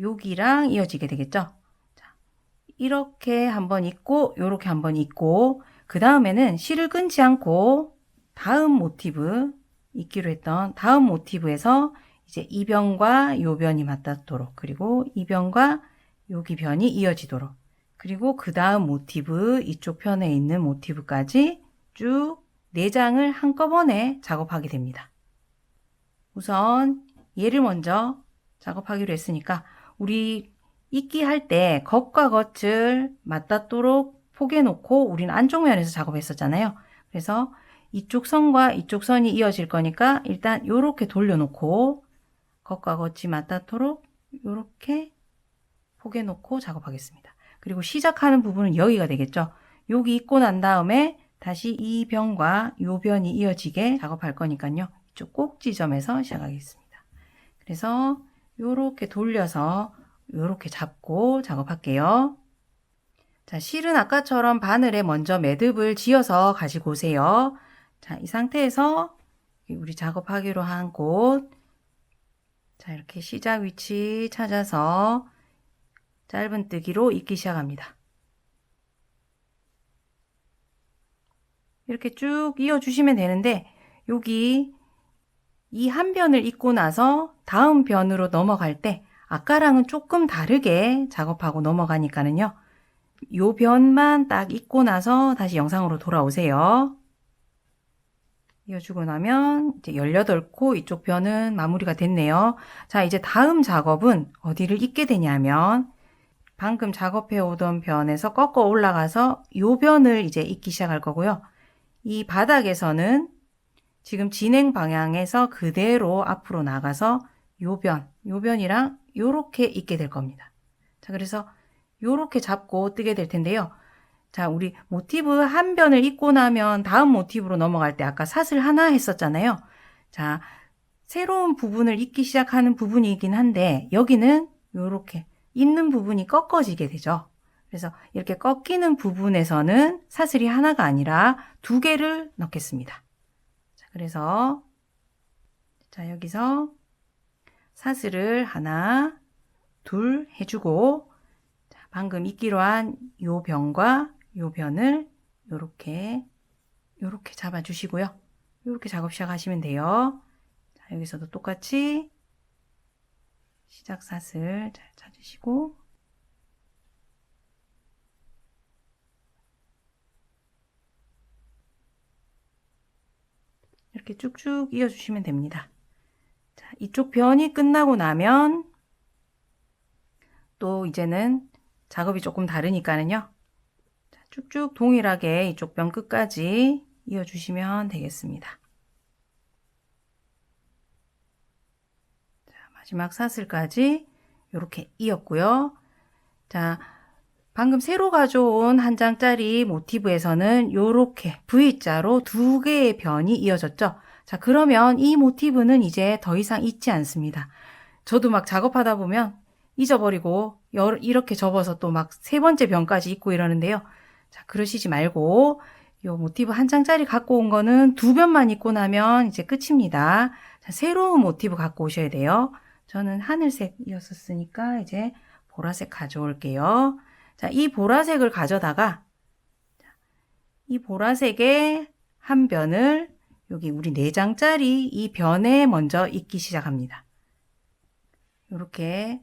A: 여기랑 이어지게 되겠죠. 자, 이렇게 한번 있고 요렇게 한번 있고, 그 다음에는 실을 끊지 않고 다음 모티브, 있기로 했던 다음 모티브에서 이제 이 변과 요 변이 맞닿도록, 그리고 이 변과 여기 변이 이어지도록, 그리고 그 다음 모티브, 이쪽 편에 있는 모티브까지 쭉 4장을 한꺼번에 작업하게 됩니다. 우선 얘를 먼저 작업하기로 했으니까 우리 입기 할 때 겉과 겉을 맞닿도록 포개 놓고 우리는 안쪽 면에서 작업했었잖아요. 그래서 이쪽 선과 이쪽 선이 이어질 거니까 일단 이렇게 돌려놓고 겉과 겉이 맞닿도록 이렇게 포개 놓고 작업하겠습니다. 그리고 시작하는 부분은 여기가 되겠죠. 여기 있고 난 다음에 다시 이 변과 이 변이 이어지게 작업할 거니까요. 이쪽 꼭 지점에서 시작하겠습니다. 그래서 이렇게 돌려서 이렇게 잡고 작업할게요. 자, 실은 아까처럼 바늘에 먼저 매듭을 지어서 가지고 오세요. 자, 이 상태에서 우리 작업하기로 한 곳, 자, 이렇게 시작 위치 찾아서 짧은뜨기로 잇기 시작합니다. 이렇게 쭉 이어주시면 되는데, 여기 이 한 변을 잇고 나서 다음 변으로 넘어갈 때 아까랑은 조금 다르게 작업하고 넘어가니까는요, 요 변만 딱 잇고 나서 다시 영상으로 돌아오세요. 이어주고 나면 이제 18코 이쪽 변은 마무리가 됐네요. 자, 이제 다음 작업은 어디를 잇게 되냐면 방금 작업해 오던 변에서 꺾어 올라가서 요 변을 이제 잇기 시작할 거고요. 이 바닥에서는 지금 진행 방향에서 그대로 앞으로 나가서 요 변이랑 요렇게 잇게 될 겁니다. 자, 그래서 요렇게 잡고 뜨게 될 텐데요. 자, 우리 모티브 한 변을 잇고 나면 다음 모티브로 넘어갈 때 아까 사슬 하나 했었잖아요. 자, 새로운 부분을 잇기 시작하는 부분이긴 한데 여기는 요렇게 잇는 부분이 꺾어지게 되죠. 그래서 이렇게 꺾이는 부분에서는 사슬이 하나가 아니라 2개를 넣겠습니다. 자, 그래서 자, 여기서 사슬을 하나, 둘 해주고, 자, 방금 잇기로 한 요 변과 요 변을 요렇게 잡아주시고요. 요렇게 작업 시작하시면 돼요. 자, 여기서도 똑같이 시작 사슬 잘 찾으시고, 이렇게 쭉쭉 이어주시면 됩니다. 자, 이쪽 변이 끝나고 나면 또 이제는 작업이 조금 다르니까는요. 자, 쭉쭉 동일하게 이쪽 변 끝까지 이어주시면 되겠습니다. 자, 마지막 사슬까지 이렇게 이었고요. 자, 방금 새로 가져온 한 장짜리 모티브에서는 이렇게 V자로 2개의 변이 이어졌죠. 자, 그러면 이 모티브는 이제 더 이상 있지 않습니다. 저도 막 작업하다 보면 잊어버리고 이렇게 접어서 또 막 3번째 변까지 있고 이러는데요. 자, 그러시지 말고 이 모티브 한 장짜리 갖고 온 거는 2변만 입고 나면 이제 끝입니다. 자, 새로운 모티브 갖고 오셔야 돼요. 저는 하늘색이었으니까 이제 보라색 가져올게요. 자, 이 보라색을 가져다가 이 보라색의 한 변을 여기 우리 4장짜리 이 변에 먼저 잇기 시작합니다. 이렇게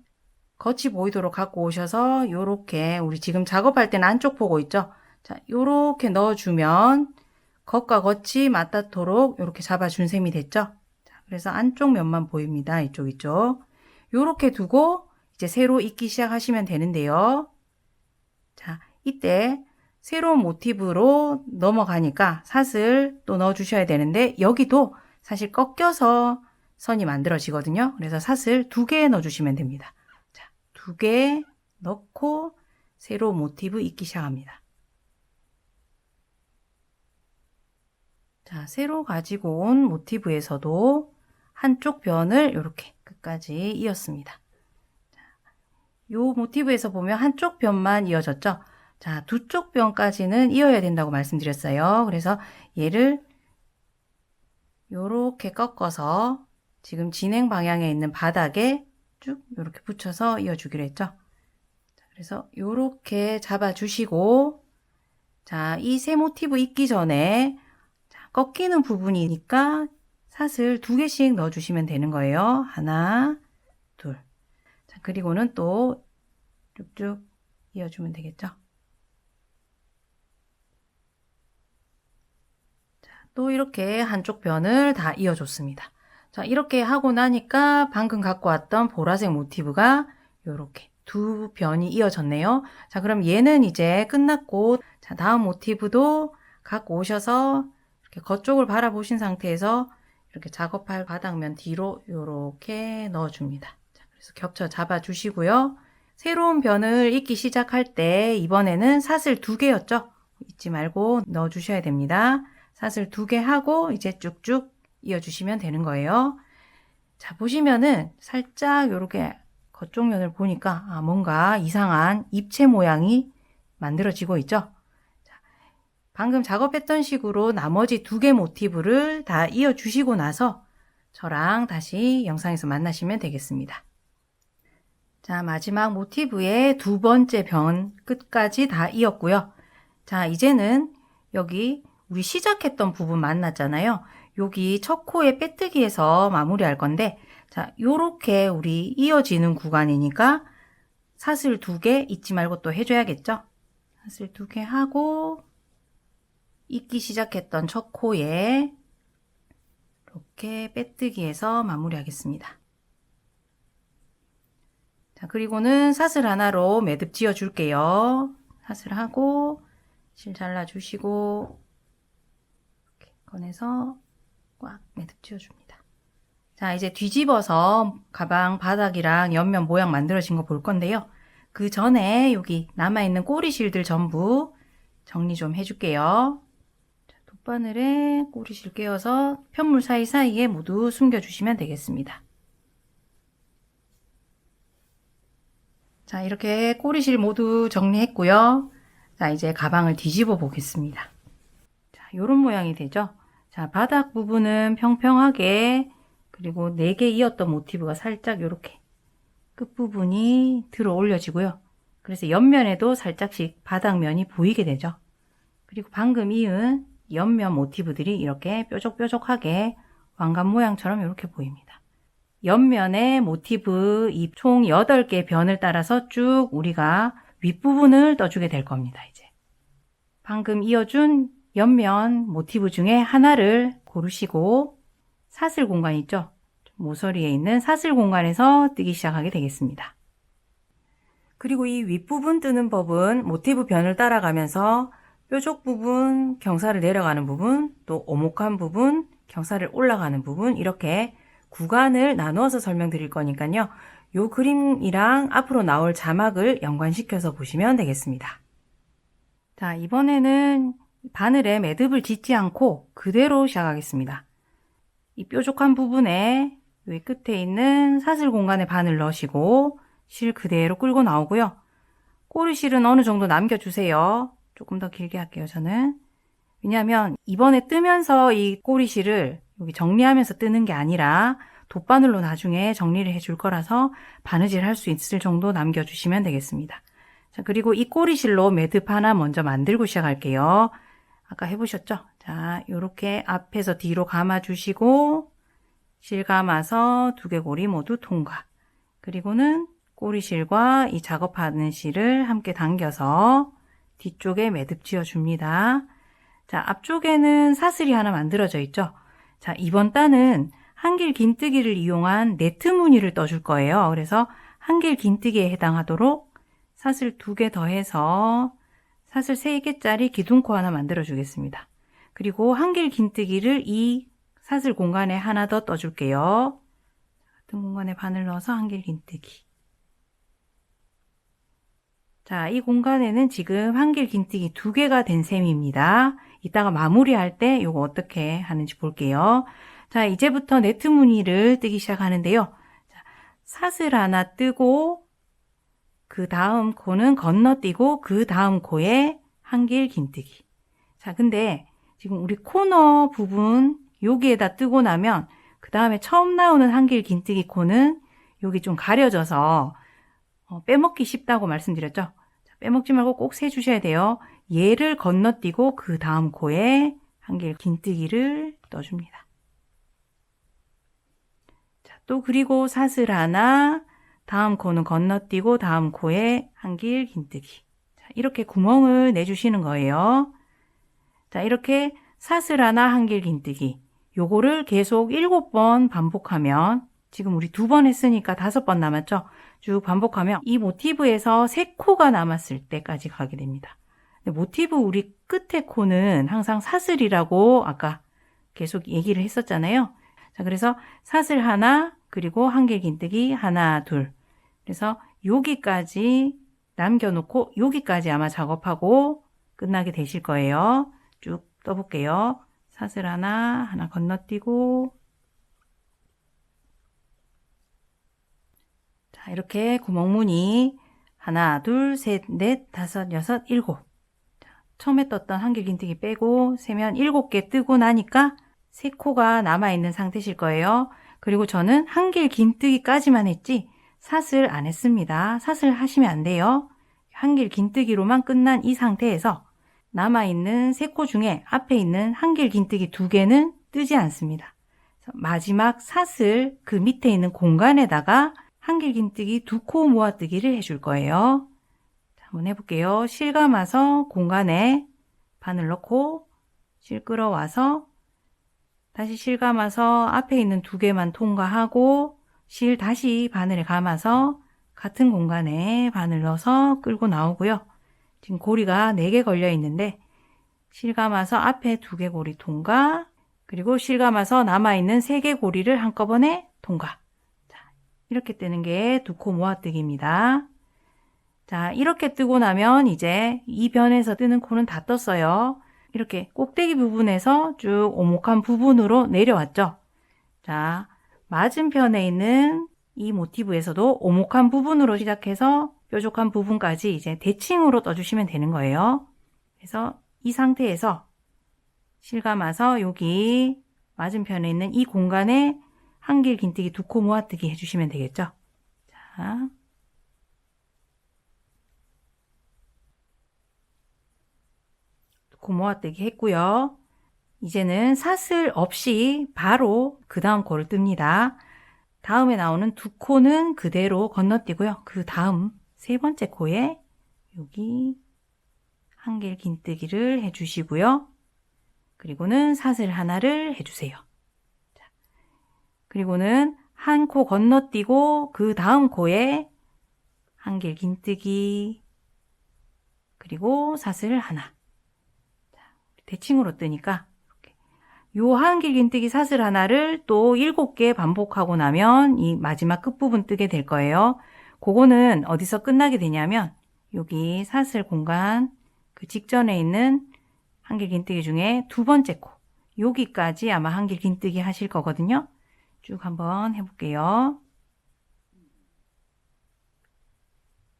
A: 겉이 보이도록 갖고 오셔서 이렇게 우리 지금 작업할 때는 안쪽 보고 있죠? 자, 이렇게 넣어주면 겉과 겉이 맞닿도록 이렇게 잡아준 셈이 됐죠? 자, 그래서 안쪽 면만 보입니다. 이쪽. 요렇게 두고 이제 세로 잇기 시작하시면 되는데요. 자, 이때 새로운 모티브로 넘어가니까 사슬 또 넣어주셔야 되는데 여기도 사실 꺾여서 선이 만들어지거든요. 그래서 사슬 2개 넣어주시면 됩니다. 자, 2개 넣고 새로운 모티브 잇기 시작합니다. 자, 새로 가지고 온 모티브에서도 한쪽 변을 이렇게 끝까지 이었습니다. 요 모티브에서 보면 한쪽 변만 이어졌죠. 자, 두 쪽 변까지는 이어야 된다고 말씀드렸어요. 그래서 얘를 요렇게 꺾어서 지금 진행 방향에 있는 바닥에 쭉 이렇게 붙여서 이어주기로 했죠. 자, 그래서 요렇게 잡아주시고, 자, 이 세 모티브 있기 전에 자, 꺾이는 부분이니까 사슬 2개씩 넣어주시면 되는 거예요. 하나, 둘. 자, 그리고는 또 쭉쭉 이어주면 되겠죠. 자, 또 이렇게 한쪽 변을 다 이어줬습니다. 자, 이렇게 하고 나니까 방금 갖고 왔던 보라색 모티브가 이렇게 두 변이 이어졌네요. 자, 그럼 얘는 이제 끝났고, 자, 다음 모티브도 갖고 오셔서 이렇게 겉쪽을 바라보신 상태에서 이렇게 작업할 바닥면 뒤로 이렇게 넣어줍니다. 자, 그래서 겹쳐 잡아주시고요. 새로운 변을 잇기 시작할 때 이번에는 사슬 2개였죠? 잊지 말고 넣어주셔야 됩니다. 사슬 2개 하고 이제 쭉쭉 이어주시면 되는 거예요. 자, 보시면은 살짝 이렇게 겉쪽 면을 보니까 뭔가 이상한 입체 모양이 만들어지고 있죠? 자, 방금 작업했던 식으로 나머지 2개 모티브를 다 이어주시고 나서 저랑 다시 영상에서 만나시면 되겠습니다. 자, 마지막 모티브의 2번째 변 끝까지 다 이었고요. 자, 이제는 여기 우리 시작했던 부분 만났잖아요. 여기 첫 코의 빼뜨기에서 마무리할 건데, 자, 요렇게 우리 이어지는 구간이니까 사슬 2개 잊지 말고 또 해줘야겠죠? 사슬 2개 하고 잇기 시작했던 첫 코에 이렇게 빼뜨기에서 마무리하겠습니다. 자, 그리고는 사슬 하나로 매듭 지어 줄게요. 사슬하고 실 잘라주시고 이렇게 꺼내서 꽉 매듭 지어줍니다. 자, 이제 뒤집어서 가방 바닥이랑 옆면 모양 만들어진 거 볼 건데요. 그 전에 여기 남아있는 꼬리실들 전부 정리 좀 해줄게요. 자, 돗바늘에 꼬리실 끼워서 편물 사이사이에 모두 숨겨주시면 되겠습니다. 자, 이렇게 꼬리실 모두 정리했고요. 자, 이제 가방을 뒤집어 보겠습니다. 자, 요런 모양이 되죠. 자, 바닥 부분은 평평하게, 그리고 4개 이었던 모티브가 살짝 이렇게 끝부분이 들어 올려지고요. 그래서 옆면에도 살짝씩 바닥면이 보이게 되죠. 그리고 방금 이은 옆면 모티브들이 이렇게 뾰족뾰족하게 왕관 모양처럼 이렇게 보입니다. 옆면에 모티브 이 총 8개 변을 따라서 쭉 우리가 윗부분을 떠주게 될 겁니다. 이제 방금 이어준 옆면 모티브 중에 하나를 고르시고 사슬 공간 있죠? 모서리에 있는 사슬 공간에서 뜨기 시작하게 되겠습니다. 그리고 이 윗부분 뜨는 법은 모티브 변을 따라가면서 뾰족 부분, 경사를 내려가는 부분, 또 오목한 부분, 경사를 올라가는 부분 이렇게 구간을 나누어서 설명드릴 거니까요. 요 그림이랑 앞으로 나올 자막을 연관시켜서 보시면 되겠습니다. 자, 이번에는 바늘에 매듭을 짓지 않고 그대로 시작하겠습니다. 이 뾰족한 부분에 여기 끝에 있는 사슬 공간에 바늘 넣으시고 실 그대로 끌고 나오고요. 꼬리실은 어느 정도 남겨주세요. 조금 더 길게 할게요, 저는. 왜냐하면 이번에 뜨면서 이 꼬리실을 여기 정리하면서 뜨는 게 아니라 돗바늘로 나중에 정리를 해줄 거라서 바느질 할 수 있을 정도 남겨주시면 되겠습니다. 자, 그리고 이 꼬리실로 매듭 하나 먼저 만들고 시작할게요. 아까 해보셨죠? 자, 요렇게 앞에서 뒤로 감아주시고 실 감아서 두개골이 모두 통과. 그리고는 꼬리실과 이 작업하는 실을 함께 당겨서 뒤쪽에 매듭 지어줍니다. 자, 앞쪽에는 사슬이 하나 만들어져 있죠? 자, 이번 단은 한길 긴뜨기를 이용한 네트 무늬를 떠줄 거예요. 그래서 한길 긴뜨기에 해당하도록 사슬 2개 더해서 사슬 3개짜리 기둥코 하나 만들어 주겠습니다. 그리고 한길 긴뜨기를 이 사슬 공간에 하나 더 떠줄게요. 같은 공간에 바늘 넣어서 한길 긴뜨기. 자, 이 공간에는 지금 한길 긴뜨기 2개가 된 셈입니다. 이따가 마무리할 때 이거 어떻게 하는지 볼게요. 자, 이제부터 네트 무늬를 뜨기 시작하는데요. 자, 사슬 하나 뜨고 그 다음 코는 건너뛰고 그 다음 코에 한길 긴뜨기. 자, 근데 지금 우리 코너 부분 여기에다 뜨고 나면 그 다음에 처음 나오는 한길 긴뜨기 코는 여기 좀 가려져서 빼먹기 쉽다고 말씀드렸죠. 자, 빼먹지 말고 꼭 세주셔야 돼요. 얘를 건너뛰고 그 다음 코에 한길 긴뜨기를 떠줍니다. 자, 또 그리고 사슬 하나, 다음 코는 건너뛰고 다음 코에 한길 긴뜨기. 자, 이렇게 구멍을 내주시는 거예요. 자, 이렇게 사슬 하나, 한길 긴뜨기. 요거를 계속 7번 반복하면, 지금 우리 2번 했으니까 5번 남았죠? 쭉 반복하면 이 모티브에서 3코가 남았을 때까지 가게 됩니다. 모티브 우리 끝에 코는 항상 사슬이라고 아까 계속 얘기를 했었잖아요. 자, 그래서 사슬 하나, 그리고 한길 긴뜨기 하나, 둘. 그래서 여기까지 남겨놓고 여기까지 아마 작업하고 끝나게 되실 거예요. 쭉 떠볼게요. 사슬 하나, 하나 건너뛰고. 자, 이렇게 구멍무늬 하나, 둘, 셋, 넷, 다섯, 여섯, 일곱. 자, 처음에 떴던 한길 긴뜨기 빼고 세면 7개 뜨고 나니까 3코가 남아있는 상태실 거예요. 그리고 저는 한길 긴뜨기까지만 했지 사슬 안 했습니다. 사슬 하시면 안 돼요. 한길 긴뜨기로만 끝난 이 상태에서 남아있는 3코 중에 앞에 있는 한길 긴뜨기 2개는 뜨지 않습니다. 마지막 사슬 그 밑에 있는 공간에다가 한길 긴뜨기 2코 모아뜨기를 해줄 거예요. 자, 한번 해볼게요. 실 감아서 공간에 바늘 넣고 실 끌어와서 다시 실 감아서 앞에 있는 2개만 통과하고 실 다시 바늘에 감아서 같은 공간에 바늘 넣어서 끌고 나오고요. 지금 고리가 4개 걸려 있는데 실 감아서 앞에 2개 고리 통과, 그리고 실 감아서 남아있는 3개 고리를 한꺼번에 통과. 자, 이렇게 뜨는 게 2코 모아뜨기입니다. 자, 이렇게 뜨고 나면 이제 이 변에서 뜨는 코는 다 떴어요. 이렇게 꼭대기 부분에서 쭉 오목한 부분으로 내려왔죠. 자, 맞은편에 있는 이 모티브에서도 오목한 부분으로 시작해서 뾰족한 부분까지 이제 대칭으로 떠주시면 되는 거예요. 그래서 이 상태에서 실 감아서 여기 맞은편에 있는 이 공간에 한길 긴뜨기 2코 모아뜨기 해주시면 되겠죠. 자, 모아뜨기 했고요. 이제는 사슬 없이 바로 그 다음 코를 뜹니다. 다음에 나오는 2코는 그대로 건너뛰고요. 그 다음 3번째 코에 여기 한길 긴뜨기를 해주시고요. 그리고는 사슬 하나를 해주세요. 자, 그리고는 한 코 건너뛰고 그 다음 코에 한길 긴뜨기, 그리고 사슬 하나. 대칭으로 뜨니까 요 한길 긴뜨기 사슬 하나를 또 7개 반복하고 나면 이 마지막 끝부분 뜨게 될 거예요. 그거는 어디서 끝나게 되냐면 여기 사슬 공간 그 직전에 있는 한길 긴뜨기 중에 2번째 코, 여기까지 아마 한길 긴뜨기 하실 거거든요. 쭉 한번 해볼게요.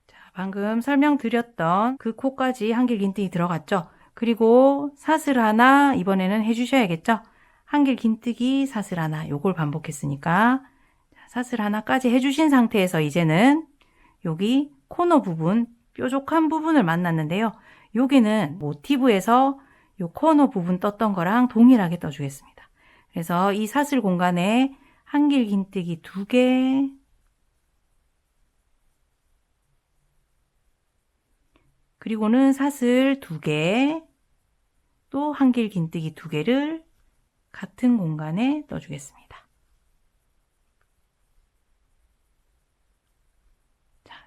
A: 자, 방금 설명드렸던 그 코까지 한길 긴뜨기 들어갔죠. 그리고 사슬 하나 이번에는 해주셔야겠죠. 한길 긴뜨기 사슬 하나, 요걸 반복했으니까 사슬 하나까지 해주신 상태에서 이제는 여기 코너 부분, 뾰족한 부분을 만났는데요. 여기는 모티브에서 요 코너 부분 떴던 거랑 동일하게 떠주겠습니다. 그래서 이 사슬 공간에 한길 긴뜨기 2개, 그리고는 사슬 2개, 또 한길 긴뜨기 2개를 같은 공간에 떠주겠습니다.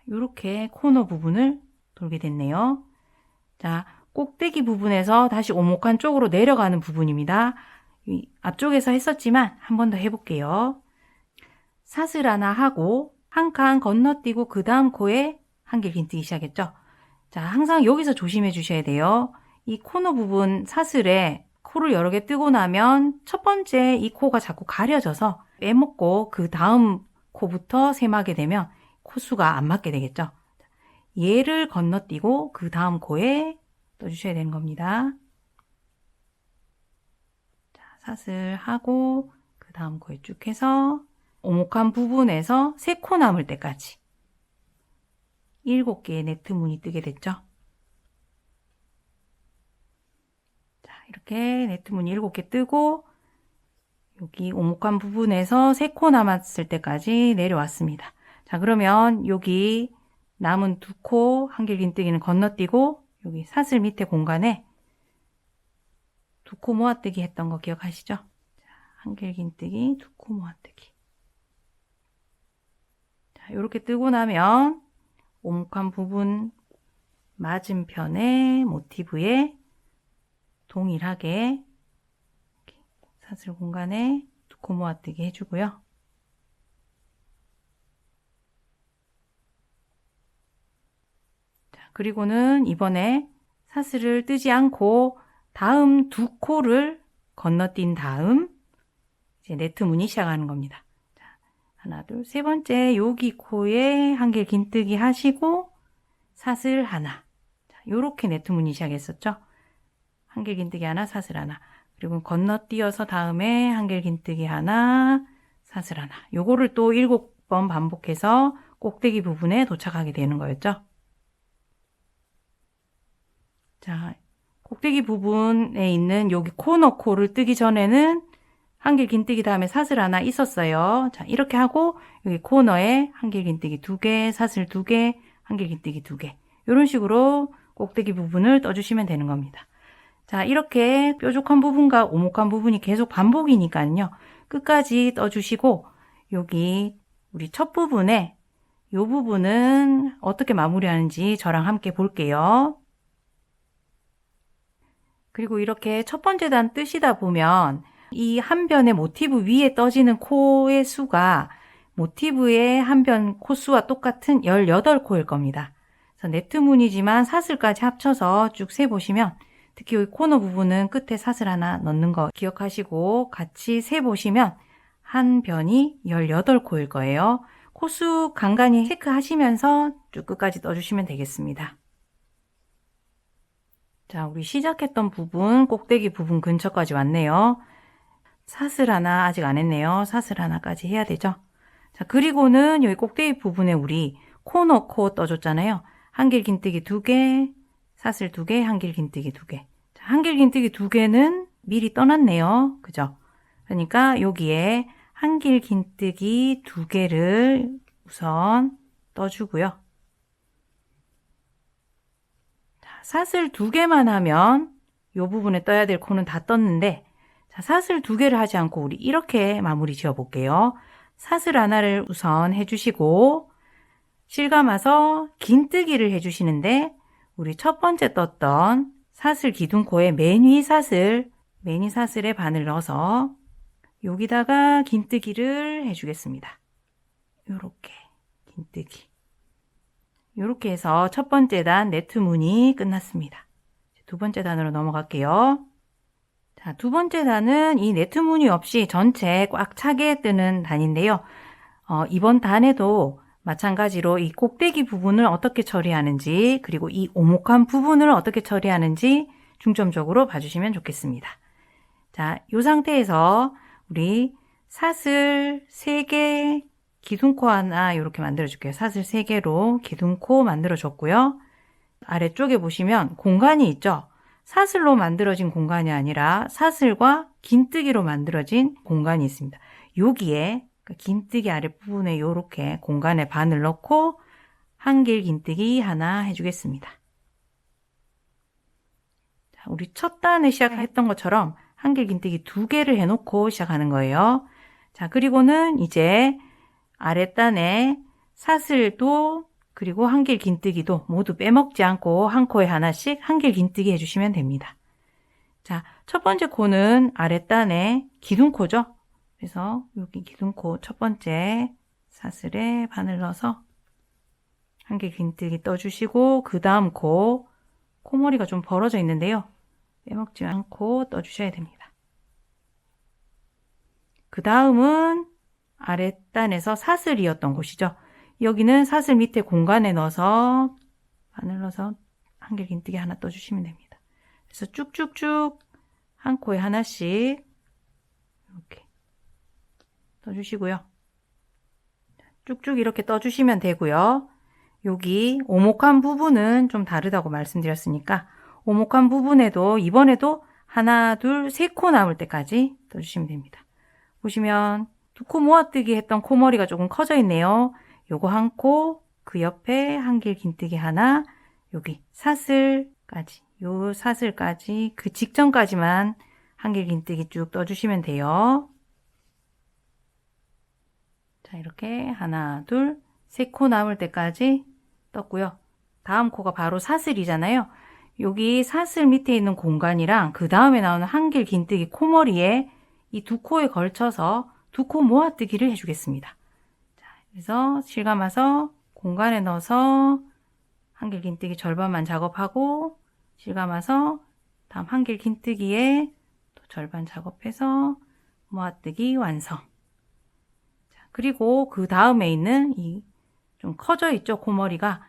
A: 이렇게 코너 부분을 돌게 됐네요. 자, 꼭대기 부분에서 다시 오목한 쪽으로 내려가는 부분입니다. 앞쪽에서 했었지만 한 번 더 해볼게요. 사슬 하나 하고 한 칸 건너뛰고 그 다음 코에 한길 긴뜨기 시작했죠. 자, 항상 여기서 조심해 주셔야 돼요. 이 코너 부분 사슬에 코를 여러 개 뜨고 나면 첫 번째 이 코가 자꾸 가려져서 빼먹고 그 다음 코부터 셈하게 되면 코수가 안 맞게 되겠죠. 얘를 건너뛰고 그 다음 코에 떠주셔야 되는 겁니다. 자, 사슬 하고 그 다음 코에 쭉 해서 오목한 부분에서 3코 남을 때까지 7개의 네트 문이 뜨게 됐죠. 자, 이렇게 네트 문이 7개 뜨고 여기 오목한 부분에서 3코 남았을 때까지 내려왔습니다. 자, 그러면 여기 남은 2코 한길 긴뜨기는 건너뛰고 여기 사슬 밑에 공간에 2코 모아뜨기 했던 거 기억하시죠? 자, 한길 긴뜨기, 2코 모아뜨기. 자, 이렇게 뜨고 나면 오목한 부분 맞은편의 모티브에 동일하게 사슬 공간에 2코 모아뜨기 해주고요. 자, 그리고는 이번에 사슬을 뜨지 않고 다음 2코를 건너뛴 다음 이제 네트 문이 시작하는 겁니다. 자, 하나, 둘, 세 번째 여기 코에 한길 긴뜨기 하시고 사슬 하나. 자, 요렇게 네트 문이 시작했었죠. 한길 긴뜨기 하나, 사슬 하나. 그리고 건너뛰어서 다음에 한길 긴뜨기 하나, 사슬 하나. 요거를 또 7번 반복해서 꼭대기 부분에 도착하게 되는 거였죠. 자, 꼭대기 부분에 있는 여기 코너 코를 뜨기 전에는 한길 긴뜨기 다음에 사슬 하나 있었어요. 자, 이렇게 하고 여기 코너에 한길 긴뜨기 2개, 사슬 2개, 한길 긴뜨기 2개. 이런 식으로 꼭대기 부분을 떠주시면 되는 겁니다. 자, 이렇게 뾰족한 부분과 오목한 부분이 계속 반복이니까요. 끝까지 떠주시고 여기 우리 첫 부분에 이 부분은 어떻게 마무리하는지 저랑 함께 볼게요. 그리고 이렇게 첫 번째 단 뜨시다 보면 이 한 변의 모티브 위에 떠지는 코의 수가 모티브의 한 변 코수와 똑같은 18코일 겁니다. 그래서 네트 문이지만 사슬까지 합쳐서 쭉 세보시면 특히 여기 코너 부분은 끝에 사슬 하나 넣는 거 기억하시고 같이 세보시면 한 변이 18코일 거예요. 코수 간간히 체크하시면서 쭉 끝까지 떠주시면 되겠습니다. 자, 우리 시작했던 부분, 꼭대기 부분 근처까지 왔네요. 사슬 하나 아직 안 했네요. 사슬 하나까지 해야 되죠. 자, 그리고는 여기 꼭대기 부분에 우리 코너 코 떠줬잖아요. 한길 긴뜨기 2개, 사슬 2개, 한길 긴뜨기 2개. 자, 한길 긴뜨기 2개는 미리 떠났네요. 그죠? 그러니까 여기에 한길 긴뜨기 2개를 우선 떠주고요. 사슬 2개만 하면 이 부분에 떠야 될 코는 다 떴는데 자, 사슬 2개를 하지 않고 우리 이렇게 마무리 지어 볼게요. 사슬 하나를 우선 해주시고 실감아서 긴뜨기를 해주시는데 우리 첫 번째 떴던 사슬 기둥코에 맨 위 사슬에 바늘 넣어서 여기다가 긴뜨기를 해주겠습니다. 요렇게 긴뜨기. 이렇게 해서 첫 번째 단 네트 문이 끝났습니다. 두 번째 단으로 넘어갈게요. 자, 두 번째 단은 이 네트 문이 없이 전체 꽉 차게 뜨는 단인데요. 이번 단에도 마찬가지로 이 꼭대기 부분을 어떻게 처리하는지 그리고 이 오목한 부분을 어떻게 처리하는지 중점적으로 봐주시면 좋겠습니다. 자, 이 상태에서 우리 사슬 3개 기둥코 하나 이렇게 만들어줄게요. 사슬 3개로 기둥코 만들어줬고요. 아래쪽에 보시면 공간이 있죠. 사슬로 만들어진 공간이 아니라 사슬과 긴뜨기로 만들어진 공간이 있습니다. 여기에 긴뜨기 아랫부분에 이렇게 공간에 바늘 넣고 한길 긴뜨기 하나 해주겠습니다. 자, 우리 첫 단에 시작했던 것처럼 한길 긴뜨기 2개를 해놓고 시작하는 거예요. 자, 그리고는 이제 아랫단에 사슬도 그리고 한길 긴뜨기도 모두 빼먹지 않고 한 코에 하나씩 한길 긴뜨기 해주시면 됩니다. 자, 첫 번째 코는 아랫단에 기둥코죠. 그래서 여기 기둥코 첫 번째 사슬에 바늘 넣어서 한길 긴뜨기 떠주시고 그 다음 코머리가 좀 벌어져 있는데요. 빼먹지 않고 떠주셔야 됩니다. 그 다음은 아랫단에서 사슬이었던 곳이죠. 여기는 사슬 밑에 공간에 넣어서 바늘 넣어서 한길 긴뜨기 하나 떠주시면 됩니다. 그래서 쭉쭉쭉 한 코에 하나씩 이렇게 떠주시고요. 쭉쭉 이렇게 떠주시면 되고요. 여기 오목한 부분은 좀 다르다고 말씀드렸으니까 오목한 부분에도 이번에도 하나, 둘, 세 코 남을 때까지 떠주시면 됩니다. 보시면 두 코 모아뜨기 했던 코머리가 조금 커져 있네요. 요거 한 코, 그 옆에 한길 긴뜨기 하나, 여기 사슬까지, 요 사슬까지 그 직전까지만 한길 긴뜨기 쭉 떠주시면 돼요. 자, 이렇게 하나, 둘, 세 코 남을 때까지 떴고요. 다음 코가 바로 사슬이잖아요. 여기 사슬 밑에 있는 공간이랑 그 다음에 나오는 한길 긴뜨기 코머리에 이 두 코에 걸쳐서 두 코 모아뜨기를 해주겠습니다. 자, 그래서 실감아서 공간에 넣어서 한길 긴뜨기 절반만 작업하고 실감아서 다음 한길 긴뜨기에 또 절반 작업해서 모아뜨기 완성. 그리고 그 다음에 있는 이 좀 커져 있죠, 코머리가.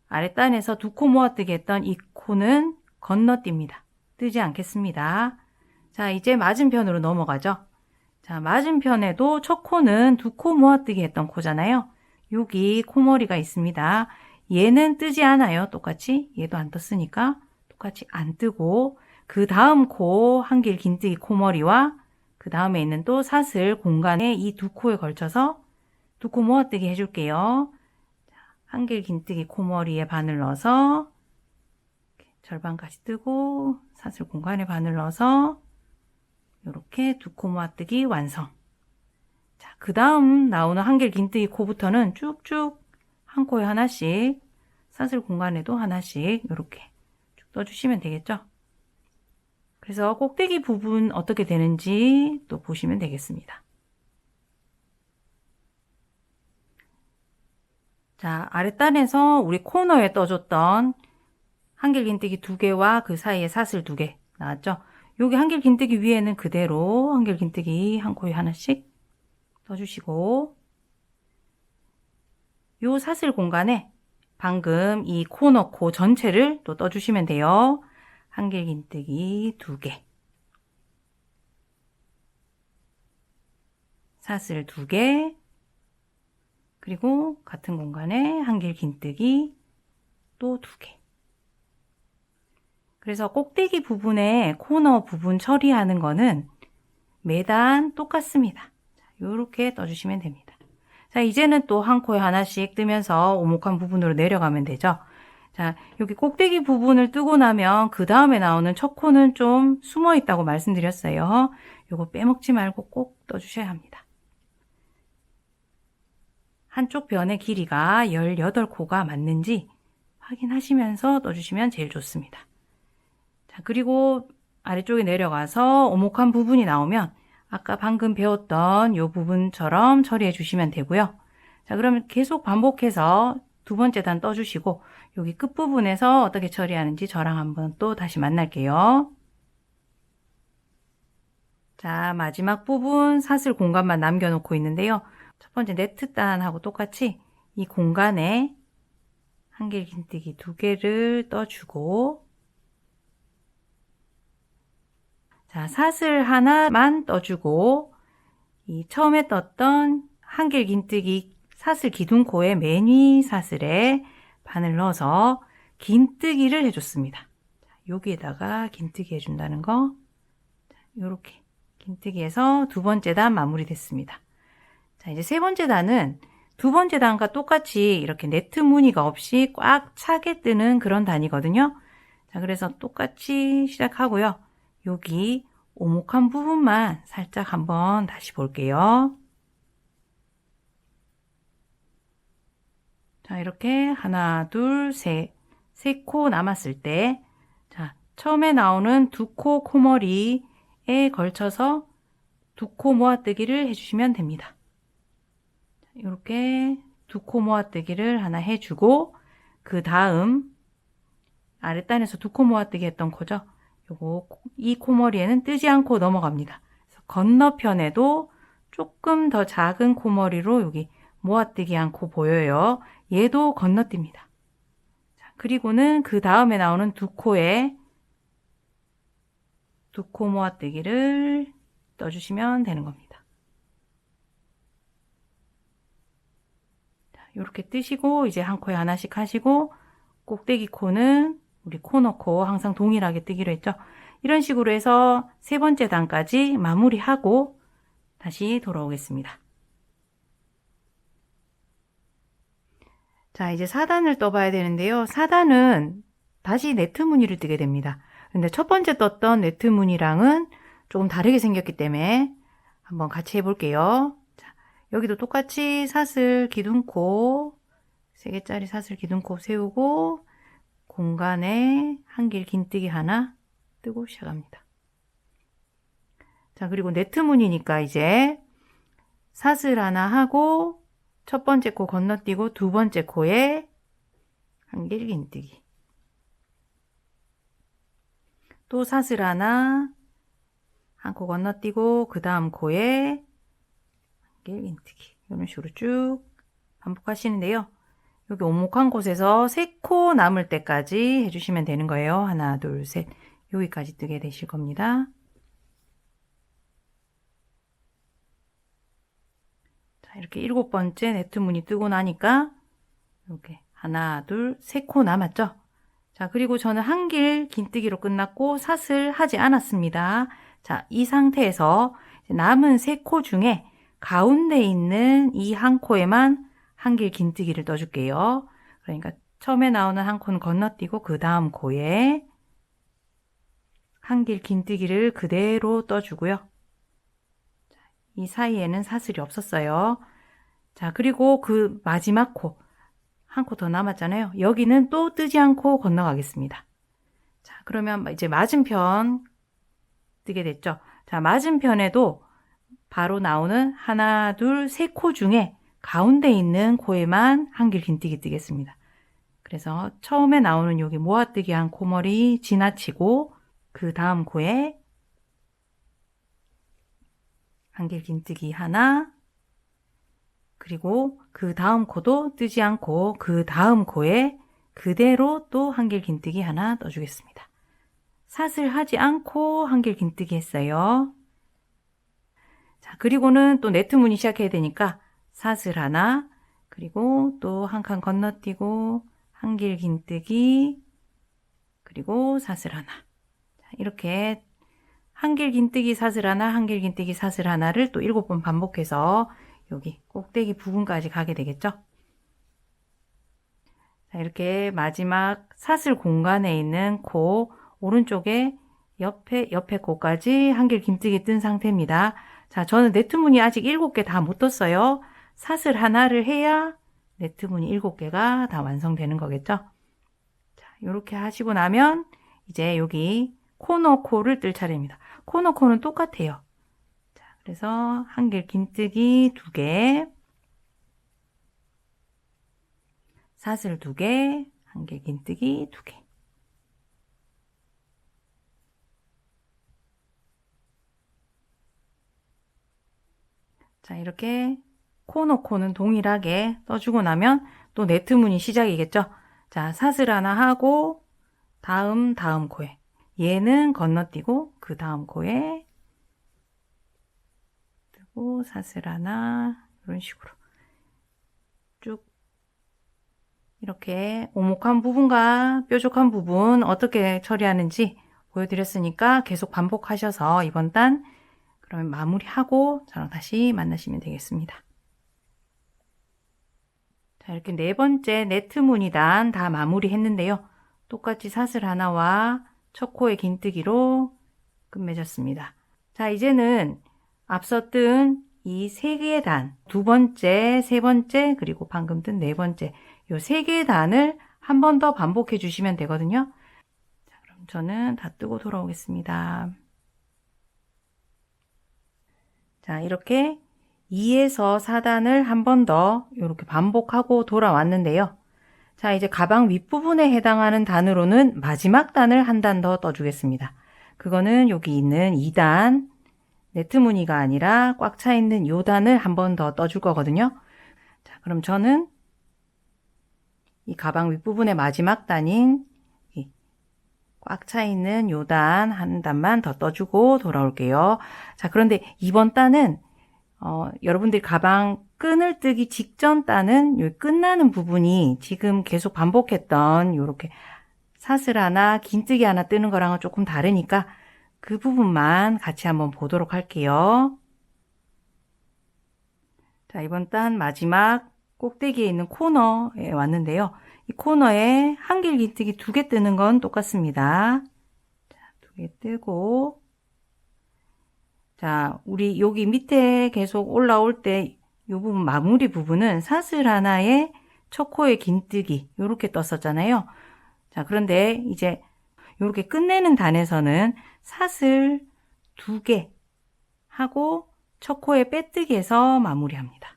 A: 아랫단에서 두 코 모아뜨기 했던 이 코는 건너뜁니다. 뜨지 않겠습니다. 자, 이제 맞은편으로 넘어가죠. 자, 맞은편에도 첫 코는 두 코 모아뜨기 했던 코잖아요. 여기 코머리가 있습니다. 얘는 뜨지 않아요. 똑같이. 얘도 안 떴으니까 똑같이 안 뜨고 그 다음 코 한길 긴뜨기 코머리와 그 다음에 있는 또 사슬 공간에 이 두 코에 걸쳐서 두 코 모아뜨기 해줄게요. 한길 긴뜨기 코머리에 바늘 넣어서 절반까지 뜨고 사슬 공간에 바늘 넣어서 이렇게 두 코 모아뜨기 완성. 자, 그 다음 나오는 한길 긴뜨기 코부터는 쭉쭉 한 코에 하나씩 사슬 공간에도 하나씩 이렇게 쭉 떠주시면 되겠죠. 그래서 꼭대기 부분 어떻게 되는지 또 보시면 되겠습니다. 자, 아랫단에서 우리 코너에 떠줬던 한길 긴뜨기 두 개와 그 사이에 사슬 두 개 나왔죠? 여기 한길 긴뜨기 위에는 그대로 한길 긴뜨기 한 코에 하나씩 떠주시고 요 사슬 공간에 방금 이 코너 코 전체를 또 떠주시면 돼요. 한길 긴뜨기 두 개, 사슬 두 개, 그리고 같은 공간에 한길 긴뜨기 또 두 개. 그래서 꼭대기 부분에 코너 부분 처리하는 거는 매단 똑같습니다. 이렇게 떠주시면 됩니다. 자, 이제는 또 한 코에 하나씩 뜨면서 오목한 부분으로 내려가면 되죠. 자, 여기 꼭대기 부분을 뜨고 나면 그 다음에 나오는 첫 코는 좀 숨어 있다고 말씀드렸어요. 요거 빼먹지 말고 꼭 떠주셔야 합니다. 한쪽 변의 길이가 18코가 맞는지 확인하시면서 떠주시면 제일 좋습니다. 자, 그리고 아래쪽에 내려가서 오목한 부분이 나오면 아까 방금 배웠던 이 부분처럼 처리해 주시면 되고요. 자, 그러면 계속 반복해서 두 번째 단 떠주시고 여기 끝부분에서 어떻게 처리하는지 저랑 한번 또 다시 만날게요. 자, 마지막 부분 사슬 공간만 남겨놓고 있는데요. 첫 번째 네트 단하고 똑같이 이 공간에 한길 긴뜨기 두 개를 떠주고 자, 사슬 하나만 떠주고 이 처음에 떴던 한길 긴뜨기 사슬 기둥코에 맨 위 사슬에 바늘 넣어서 긴뜨기를 해줬습니다. 여기에다가 긴뜨기 해준다는 거 이렇게 긴뜨기해서 두 번째 단 마무리됐습니다. 자, 이제 세 번째 단은 두 번째 단과 똑같이 이렇게 네트 무늬가 없이 꽉 차게 뜨는 그런 단이거든요. 자, 그래서 똑같이 시작하고요. 여기 오목한 부분만 살짝 한번 다시 볼게요. 자, 이렇게 하나, 둘, 셋, 세 코 남았을 때, 자, 처음에 나오는 두 코 코머리에 걸쳐서 두 코 모아뜨기를 해주시면 됩니다. 이렇게 두 코 모아뜨기를 하나 해주고, 그 다음 아랫단에서 두 코 모아뜨기 했던 코죠. 요거 이 코머리에는 뜨지 않고 넘어갑니다. 그래서 건너편에도 조금 더 작은 코머리로 여기 모아뜨기 한 코 보여요. 얘도 건너뜁니다. 자, 그리고는 그 다음에 나오는 두 코에 두 코 모아뜨기를 떠주시면 되는 겁니다. 자, 이렇게 뜨시고 이제 한 코에 하나씩 하시고 꼭대기 코는 우리 코 넣고 항상 동일하게 뜨기로 했죠. 이런 식으로 해서 세 번째 단까지 마무리하고 다시 돌아오겠습니다. 자, 이제 4단을 떠봐야 되는데요. 4단은 다시 네트 무늬를 뜨게 됩니다. 근데 첫 번째 떴던 네트 무늬랑은 조금 다르게 생겼기 때문에 한번 같이 해볼게요. 자, 여기도 똑같이 사슬 기둥코 3개짜리 사슬 기둥코 세우고 공간에 한길 긴뜨기 하나 뜨고 시작합니다. 자, 그리고 네트 무늬니까 이제 사슬 하나 하고 첫 번째 코 건너뛰고 두 번째 코에 한길 긴뜨기, 또 사슬 하나 한 코 건너뛰고 그 다음 코에 한길 긴뜨기, 이런 식으로 쭉 반복하시는데요. 여기 오목한 곳에서 3코 남을 때까지 해주시면 되는 거예요. 하나, 둘, 셋. 여기까지 뜨게 되실 겁니다. 자, 이렇게 7번째 네트 무늬 뜨고 나니까 이렇게 하나, 둘, 3코 남았죠? 자, 그리고 저는 한길 긴뜨기로 끝났고 사슬 하지 않았습니다. 자, 이 상태에서 남은 3코 중에 가운데 있는 이 한 코에만 한길 긴뜨기를 떠줄게요. 그러니까 처음에 나오는 한 코는 건너뛰고 그 다음 코에 한길 긴뜨기를 그대로 떠주고요. 이 사이에는 사슬이 없었어요. 자, 그리고 그 마지막 코, 한 코 더 남았잖아요. 여기는 또 뜨지 않고 건너가겠습니다. 자, 그러면 이제 맞은편 뜨게 됐죠. 자, 맞은편에도 바로 나오는 하나, 둘, 3코 중에 가운데 있는 코에만 한길 긴뜨기 뜨겠습니다. 그래서 처음에 나오는 여기 모아뜨기 한 코머리 지나치고 그 다음 코에 한길 긴뜨기 하나, 그리고 그 다음 코도 뜨지 않고 그 다음 코에 그대로 또 한길 긴뜨기 하나 떠주겠습니다. 사슬 하지 않고 한길 긴뜨기 했어요. 자, 그리고는 또 네트 무늬 시작해야 되니까 사슬 하나, 그리고 또 한 칸 건너뛰고 한길 긴뜨기, 그리고 사슬 하나. 자, 이렇게 한길 긴뜨기 사슬 하나, 한길 긴뜨기 사슬 하나를 또 7번 반복해서 여기 꼭대기 부분까지 가게 되겠죠. 자, 이렇게 마지막 사슬 공간에 있는 코 오른쪽에 옆에 코까지 한길 긴뜨기 뜬 상태입니다. 자, 저는 네트 무늬 아직 7개 다 못 떴어요. 사슬 하나를 해야 네트 무늬 7개가 다 완성되는 거겠죠. 자, 이렇게 하시고 나면 이제 여기 코너 코를 뜰 차례입니다. 코너 코는 똑같아요. 자, 그래서 한길 긴뜨기 2개, 사슬 2개, 한길 긴뜨기 2개. 자, 이렇게 코너 코는 동일하게 떠주고 나면 또 네트 무늬 시작이겠죠. 자, 사슬 하나 하고 다음 코에 얘는 건너뛰고 그 다음 코에 뜨고 사슬 하나, 이런 식으로 쭉 이렇게 오목한 부분과 뾰족한 부분 어떻게 처리하는지 보여드렸으니까 계속 반복하셔서 이번 단 그러면 마무리하고 저랑 다시 만나시면 되겠습니다. 자, 이렇게 4번째 네트 무늬단 다 마무리 했는데요. 똑같이 사슬 하나와 첫 코의 긴뜨기로 끝맺었습니다. 자, 이제는 앞서 뜬 이 세 개의 단, 두 번째, 세 번째, 그리고 방금 뜬 네 번째, 요 세 개의 단을 한 번 더 반복해 주시면 되거든요. 자, 그럼 저는 다 뜨고 돌아오겠습니다. 자, 이렇게 2에서 4단을 한 번 더 이렇게 반복하고 돌아왔는데요. 자, 이제 가방 윗부분에 해당하는 단으로는 마지막 단을 한 단 더 떠주겠습니다. 그거는 여기 있는 2단, 네트 무늬가 아니라 꽉 차 있는 요 단을 한 번 더 떠줄 거거든요. 자, 그럼 저는 이 가방 윗부분의 마지막 단인 꽉 차 있는 요 단 한 단만 더 떠주고 돌아올게요. 자, 그런데 이번 단은 여러분들이 가방 끈을 뜨기 직전 단은 요 끝나는 부분이 지금 계속 반복했던 요렇게 사슬 하나, 긴뜨기 하나 뜨는 거랑은 조금 다르니까 그 부분만 같이 한번 보도록 할게요. 자, 이번 단 마지막 꼭대기에 있는 코너에 왔는데요. 이 코너에 한길 긴뜨기 2개 뜨는 건 똑같습니다. 자, 2개 뜨고, 자, 우리 여기 밑에 계속 올라올 때 이 부분 마무리 부분은 사슬 하나에 첫 코에 긴뜨기 이렇게 떴었잖아요. 자, 그런데 이제 이렇게 끝내는 단에서는 사슬 2개 하고 첫 코에 빼뜨기 해서 마무리합니다.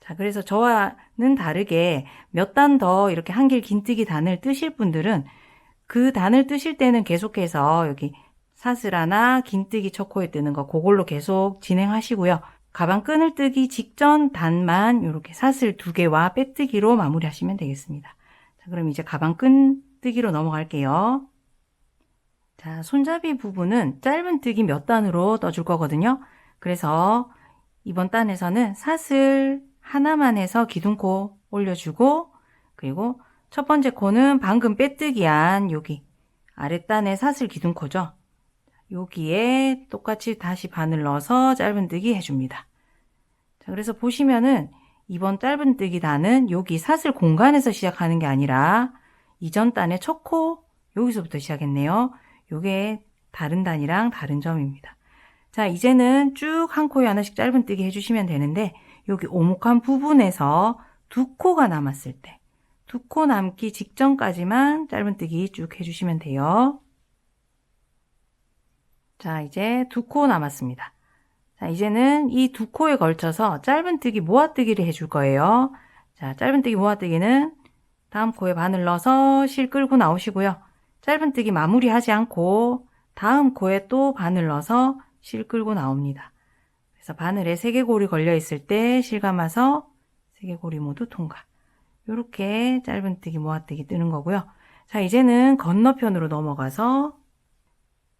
A: 자, 그래서 저와는 다르게 몇 단 더 이렇게 한길 긴뜨기 단을 뜨실 분들은 그 단을 뜨실 때는 계속해서 여기 사슬 하나 긴뜨기 첫 코에 뜨는 거 그걸로 계속 진행하시고요. 가방 끈을 뜨기 직전 단만 이렇게 사슬 2개와 빼뜨기로 마무리하시면 되겠습니다. 자, 그럼 이제 가방 끈 뜨기로 넘어갈게요. 자, 손잡이 부분은 짧은 뜨기 몇 단으로 떠줄 거거든요. 그래서 이번 단에서는 사슬 하나만 해서 기둥코 올려주고, 그리고 첫 번째 코는 방금 빼뜨기한 여기 아랫단의 사슬 기둥코죠. 여기에 똑같이 다시 바늘 넣어서 짧은뜨기 해줍니다. 자, 그래서 보시면은 이번 짧은뜨기 단은 여기 사슬 공간에서 시작하는 게 아니라 이전 단의 첫 코 여기서부터 시작했네요. 요게 다른 단이랑 다른 점입니다. 자, 이제는 쭉 한 코에 하나씩 짧은뜨기 해주시면 되는데 여기 오목한 부분에서 2코가 남았을 때 2코 남기 직전까지만 짧은뜨기 쭉 해주시면 돼요. 자, 이제 2코 남았습니다. 자, 이제는 이 2코에 걸쳐서 짧은뜨기 모아뜨기를 해줄 거예요. 자, 짧은뜨기 모아뜨기는 다음 코에 바늘 넣어서 실 끌고 나오시고요. 짧은뜨기 마무리하지 않고 다음 코에 또 바늘 넣어서 실 끌고 나옵니다. 그래서 바늘에 3개골이 걸려 있을 때 실 감아서 3개골이 모두 통과. 이렇게 짧은뜨기 모아뜨기 뜨는 거고요. 자, 이제는 건너편으로 넘어가서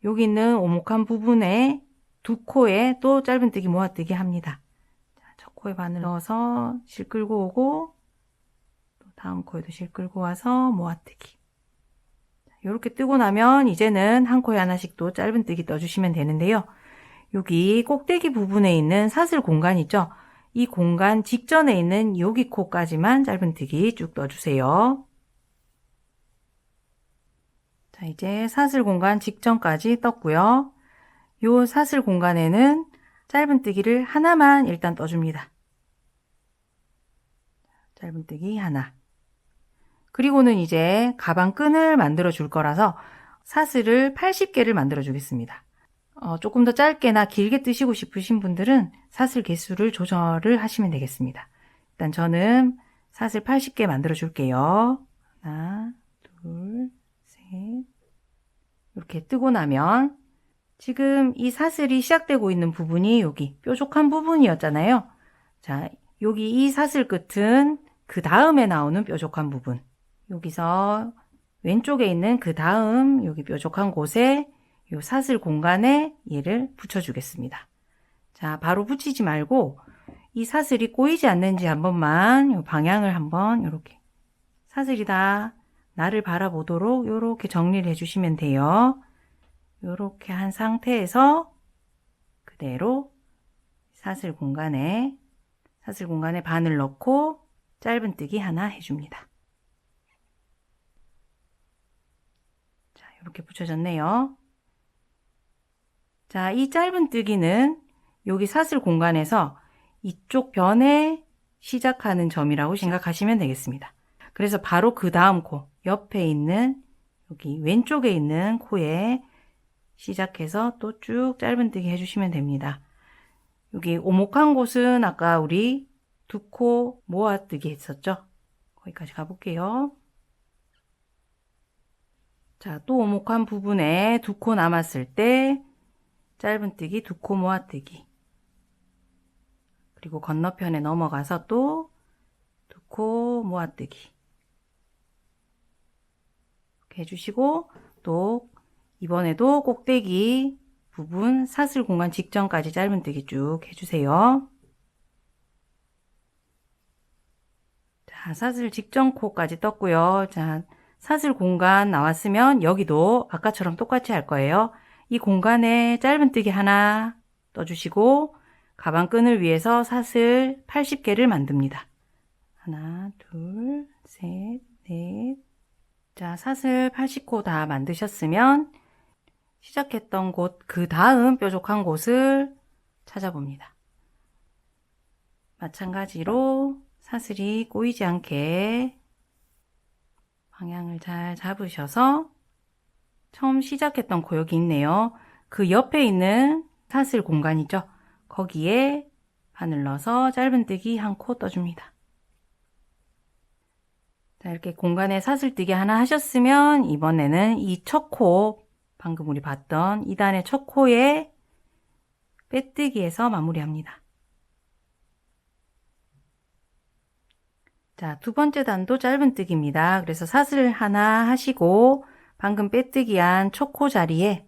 A: 여기 있는 오목한 부분에 2코에 또 짧은뜨기 모아뜨기 합니다. 자, 첫 코에 바늘 넣어서 실 끌고 오고 또 다음 코에도 실 끌고 와서 모아뜨기. 이렇게 뜨고 나면 이제는 한 코에 하나씩 또 짧은뜨기 떠주시면 되는데요. 여기 꼭대기 부분에 있는 사슬 공간 있죠? 이 공간 직전에 있는 여기 코까지만 짧은뜨기 쭉 떠주세요. 자, 이제 사슬 공간 직전까지 떴고요. 요 사슬 공간에는 짧은뜨기를 하나만 일단 떠줍니다. 짧은뜨기 하나. 그리고는 이제 가방 끈을 만들어 줄 거라서 사슬을 80개를 만들어 주겠습니다. 조금 더 짧게나 길게 뜨시고 싶으신 분들은 사슬 개수를 조절을 하시면 되겠습니다. 일단 저는 사슬 80개 만들어 줄게요. 하나, 둘, 셋. 이렇게 뜨고 나면 지금 이 사슬이 시작되고 있는 부분이 여기 뾰족한 부분이었잖아요. 자, 여기 이 사슬 끝은 그 다음에 나오는 뾰족한 부분. 여기서 왼쪽에 있는 그 다음 여기 뾰족한 곳에 이 사슬 공간에 얘를 붙여주겠습니다. 자, 바로 붙이지 말고 이 사슬이 꼬이지 않는지 한 번만 이 방향을 한번 이렇게 사슬이 다 나를 바라보도록 이렇게 정리를 해주시면 돼요. 이렇게 한 상태에서 그대로 사슬 공간에 바늘 넣고 짧은뜨기 하나 해줍니다. 자, 이렇게 붙여졌네요. 자, 이 짧은뜨기는 여기 사슬 공간에서 이쪽 변에 시작하는 점이라고 생각하시면 되겠습니다. 그래서 바로 그 다음 코, 옆에 있는 여기 왼쪽에 있는 코에 시작해서 또 쭉 짧은뜨기 해주시면 됩니다. 여기 오목한 곳은 아까 우리 두 코 모아뜨기 했었죠? 거기까지 가볼게요. 자, 또 오목한 부분에 두 코 남았을 때 짧은뜨기, 두 코 모아뜨기. 그리고 건너편에 넘어가서 또 두 코 모아뜨기. 이렇게 해주시고 또 이번에도 꼭대기 부분 사슬 공간 직전까지 짧은뜨기 쭉 해주세요. 자, 사슬 직전 코까지 떴고요. 자, 사슬 공간 나왔으면 여기도 아까처럼 똑같이 할 거예요. 이 공간에 짧은뜨기 하나 떠주시고 가방끈을 위해서 사슬 80개를 만듭니다. 하나, 둘, 셋, 넷. 자, 사슬 80코 다 만드셨으면 시작했던 곳, 그 다음 뾰족한 곳을 찾아봅니다. 마찬가지로 사슬이 꼬이지 않게 방향을 잘 잡으셔서 처음 시작했던 코 여기 있네요. 그 옆에 있는 사슬 공간이죠. 거기에 바늘 넣어서 짧은뜨기 한 코 떠줍니다. 자, 이렇게 공간에 사슬뜨기 하나 하셨으면 이번에는 이 첫 코, 방금 우리 봤던 2단의 첫 코에 빼뜨기해서 마무리합니다. 자, 두 번째 단도 짧은뜨기입니다. 그래서 사슬 하나 하시고 방금 빼뜨기한 첫 코 자리에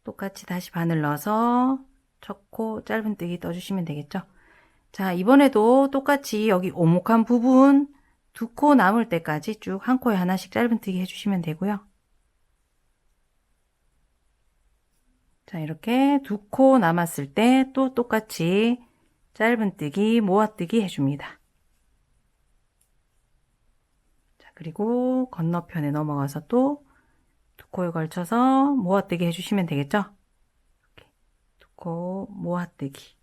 A: 똑같이 다시 바늘 넣어서 첫 코 짧은뜨기 떠주시면 되겠죠. 자, 이번에도 똑같이 여기 오목한 부분 두 코 남을 때까지 쭉 한 코에 하나씩 짧은뜨기 해주시면 되고요. 자, 이렇게 두 코 남았을 때 또 똑같이 짧은뜨기, 모아뜨기 해줍니다. 자, 그리고 건너편에 넘어가서 또 두 코에 걸쳐서 모아뜨기 해주시면 되겠죠. 이렇게 두 코 모아뜨기.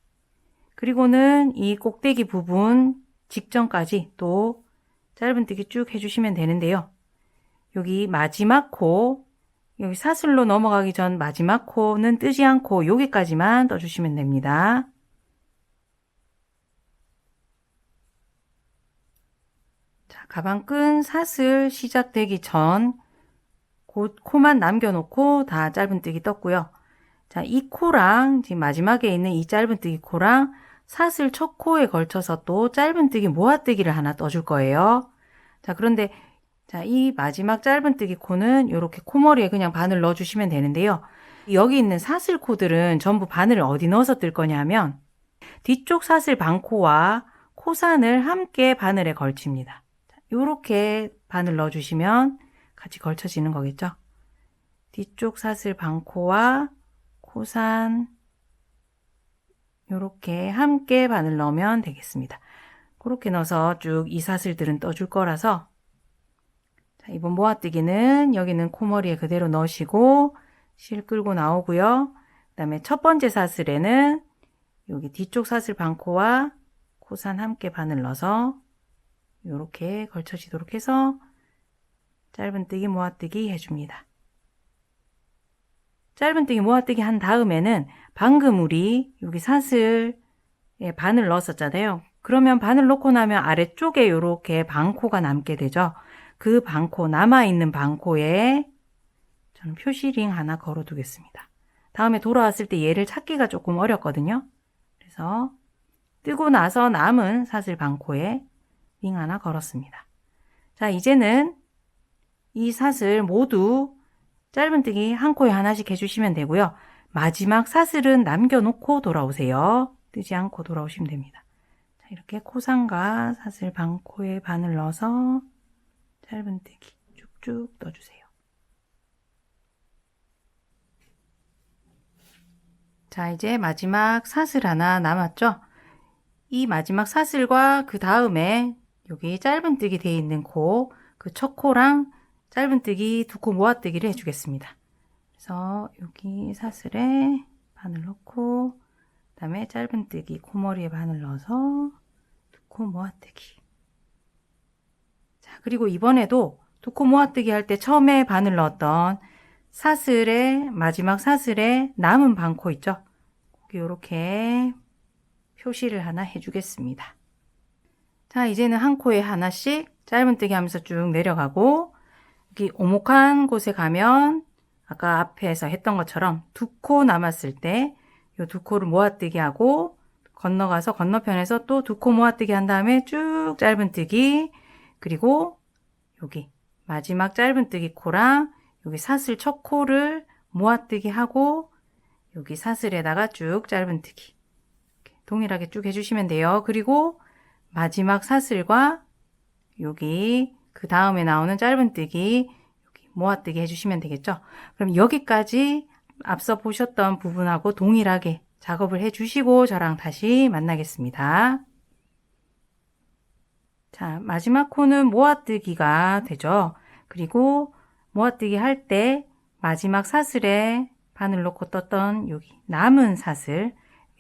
A: 그리고는 이 꼭대기 부분 직전까지 또 짧은뜨기 쭉 해주시면 되는데요. 여기 마지막 코, 여기 사슬로 넘어가기 전 마지막 코는 뜨지 않고 여기까지만 떠주시면 됩니다. 자, 가방끈 사슬 시작되기 전 코만 남겨놓고 다 짧은뜨기 떴고요. 자, 이 코랑 지금 마지막에 있는 이 짧은뜨기 코랑 사슬 첫 코에 걸쳐서 또 짧은뜨기 모아뜨기를 하나 떠줄 거예요. 자, 그런데 자, 이 마지막 짧은뜨기 코는 이렇게 코머리에 그냥 바늘 넣어주시면 되는데요. 여기 있는 사슬 코들은 전부 바늘을 어디 넣어서 뜰 거냐면 뒤쪽 사슬 반코와 코산을 함께 바늘에 걸칩니다. 이렇게 바늘 넣어주시면 같이 걸쳐지는 거겠죠. 뒤쪽 사슬 반코와 코산 이렇게 함께 바늘 넣으면 되겠습니다. 그렇게 넣어서 쭉 이 사슬들은 떠줄 거라서 자, 이번 모아뜨기는 여기는 코머리에 그대로 넣으시고 실 끌고 나오고요. 그 다음에 첫 번째 사슬에는 여기 뒤쪽 사슬 반코와 코산 함께 바늘 넣어서 이렇게 걸쳐지도록 해서 짧은뜨기 모아뜨기 해줍니다. 짧은뜨기 모아뜨기 한 다음에는 방금 우리 여기 사슬에 바늘 넣었었잖아요. 그러면 바늘 넣고 나면 아래쪽에 이렇게 반코가 남게 되죠. 그 반코, 남아있는 반코에 저는 표시링 하나 걸어 두겠습니다. 다음에 돌아왔을 때 얘를 찾기가 조금 어렵거든요. 그래서 뜨고 나서 남은 사슬 반코에 링 하나 걸었습니다. 자, 이제는 이 사슬 모두 짧은뜨기 한 코에 하나씩 해주시면 되고요. 마지막 사슬은 남겨놓고 돌아오세요. 뜨지 않고 돌아오시면 됩니다. 자, 이렇게 코상과 사슬 반코에 바늘 넣어서 짧은뜨기 쭉쭉 떠주세요. 자, 이제 마지막 사슬 하나 남았죠? 이 마지막 사슬과 그 다음에 여기 짧은뜨기 되어 있는 코, 그 첫 코랑 짧은뜨기 두 코 모아뜨기를 해주겠습니다. 그래서 여기 사슬에 바늘 넣고 그다음에 짧은뜨기 코머리에 바늘 넣어서 두 코 모아뜨기. 자, 그리고 이번에도 두 코 모아뜨기 할 때 처음에 바늘 넣었던 사슬에 마지막 사슬에 남은 반코 있죠? 거기 이렇게 표시를 하나 해주겠습니다. 자, 이제는 한 코에 하나씩 짧은뜨기 하면서 쭉 내려가고 여기 오목한 곳에 가면 아까 앞에서 했던 것처럼 두 코 남았을 때 이 두 코를 모아뜨기 하고 건너가서 건너편에서 또 두 코 모아뜨기 한 다음에 쭉 짧은뜨기, 그리고 여기 마지막 짧은뜨기 코랑 여기 사슬 첫 코를 모아뜨기 하고 여기 사슬에다가 쭉 짧은뜨기 동일하게 쭉 해주시면 돼요. 그리고 마지막 사슬과 여기 그 다음에 나오는 짧은뜨기 여기 모아뜨기 해주시면 되겠죠. 그럼 여기까지 앞서 보셨던 부분하고 동일하게 작업을 해주시고 저랑 다시 만나겠습니다. 자, 마지막 코는 모아뜨기가 되죠. 그리고 모아뜨기 할 때 마지막 사슬에 바늘 넣고 떴던 여기 남은 사슬,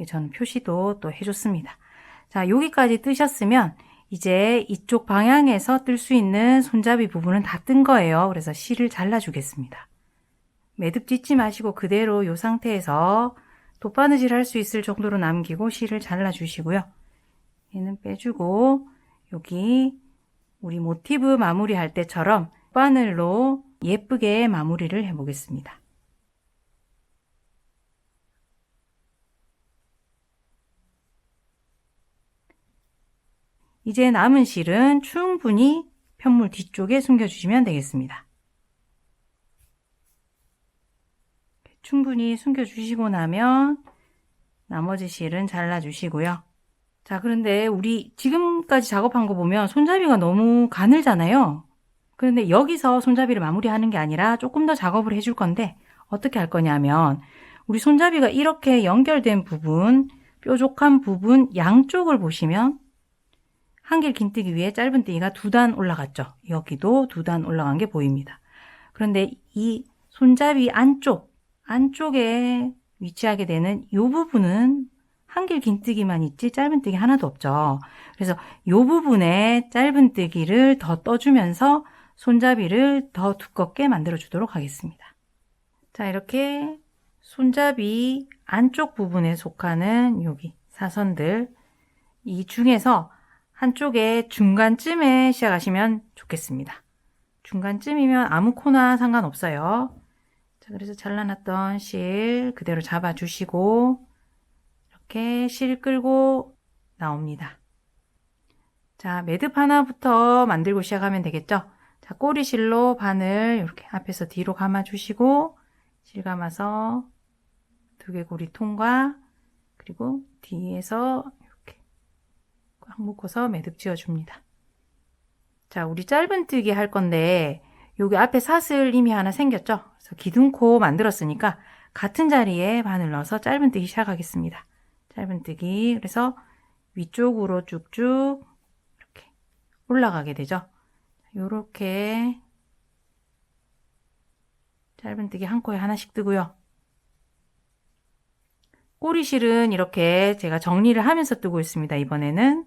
A: 저는 표시도 또 해줬습니다. 자, 여기까지 뜨셨으면 이제 이쪽 방향에서 뜰 수 있는 손잡이 부분은 다 뜬 거예요. 그래서 실을 잘라주겠습니다. 매듭 짓지 마시고 그대로 이 상태에서 돗바느질 할 수 있을 정도로 남기고 실을 잘라주시고요. 얘는 빼주고 여기 우리 모티브 마무리 할 때처럼 바늘로 예쁘게 마무리를 해보겠습니다. 이제 남은 실은 충분히 편물 뒤쪽에 숨겨주시면 되겠습니다. 충분히 숨겨주시고 나면 나머지 실은 잘라주시고요. 자, 그런데 우리 지금까지 작업한 거 보면 손잡이가 너무 가늘잖아요. 그런데 여기서 손잡이를 마무리하는 게 아니라 조금 더 작업을 해줄 건데 어떻게 할 거냐면 우리 손잡이가 이렇게 연결된 부분, 뾰족한 부분 양쪽을 보시면 한길 긴뜨기 위에 짧은뜨기가 2단 올라갔죠. 여기도 2단 올라간 게 보입니다. 그런데 이 손잡이 안쪽에 위치하게 되는 이 부분은 한길 긴뜨기만 있지 짧은뜨기 하나도 없죠. 그래서 이 부분에 짧은뜨기를 더 떠주면서 손잡이를 더 두껍게 만들어 주도록 하겠습니다. 자, 이렇게 손잡이 안쪽 부분에 속하는 여기 사선들, 이 중에서 한쪽에 중간쯤에 시작하시면 좋겠습니다. 중간쯤이면 아무 코나 상관없어요. 자, 그래서 잘라놨던 실 그대로 잡아주시고 이렇게 실 끌고 나옵니다. 자, 매듭 하나부터 만들고 시작하면 되겠죠. 자, 꼬리실로 바늘 이렇게 앞에서 뒤로 감아주시고 실 감아서 두개고리 통과, 그리고 뒤에서 이렇게 꽉 묶어서 매듭 지어줍니다. 자, 우리 짧은뜨기 할 건데 여기 앞에 사슬 이미 하나 생겼죠. 그래서 기둥코 만들었으니까 같은 자리에 바늘 넣어서 짧은뜨기 시작하겠습니다. 짧은뜨기, 그래서 위쪽으로 쭉쭉 이렇게 올라가게 되죠. 요렇게 짧은뜨기 한 코에 하나씩 뜨고요. 꼬리실은 이렇게 제가 정리를 하면서 뜨고 있습니다. 이번에는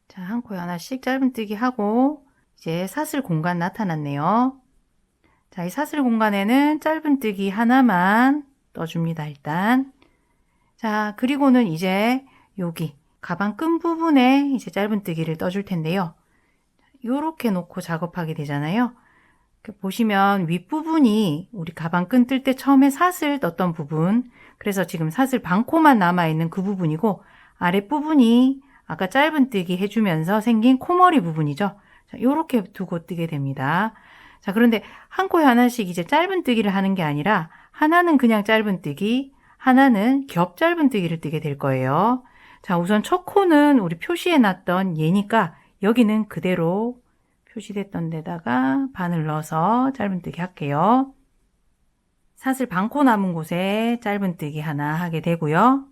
A: 자, 한 코에 하나씩 짧은뜨기 하고 이제 사슬 공간 나타났네요. 자, 이 사슬 공간에는 짧은뜨기 하나만 떠줍니다. 일단 자, 그리고는 이제 여기 가방 끈 부분에 이제 짧은뜨기를 떠줄 텐데요. 요렇게 놓고 작업하게 되잖아요. 보시면 윗부분이 우리 가방 끈 뜰 때 처음에 사슬 떴던 부분, 그래서 지금 사슬 반코만 남아있는 그 부분이고 아랫부분이 아까 짧은뜨기 해주면서 생긴 코머리 부분이죠. 자, 요렇게 두고 뜨게 됩니다. 자, 그런데 한 코에 하나씩 이제 짧은뜨기를 하는 게 아니라 하나는 그냥 짧은뜨기, 하나는 겹 짧은뜨기를 뜨게 될 거예요. 자, 우선 첫 코는 우리 표시해놨던 얘니까 여기는 그대로 표시됐던 데다가 바늘 넣어서 짧은뜨기 할게요. 사슬 반코 남은 곳에 짧은뜨기 하나 하게 되고요.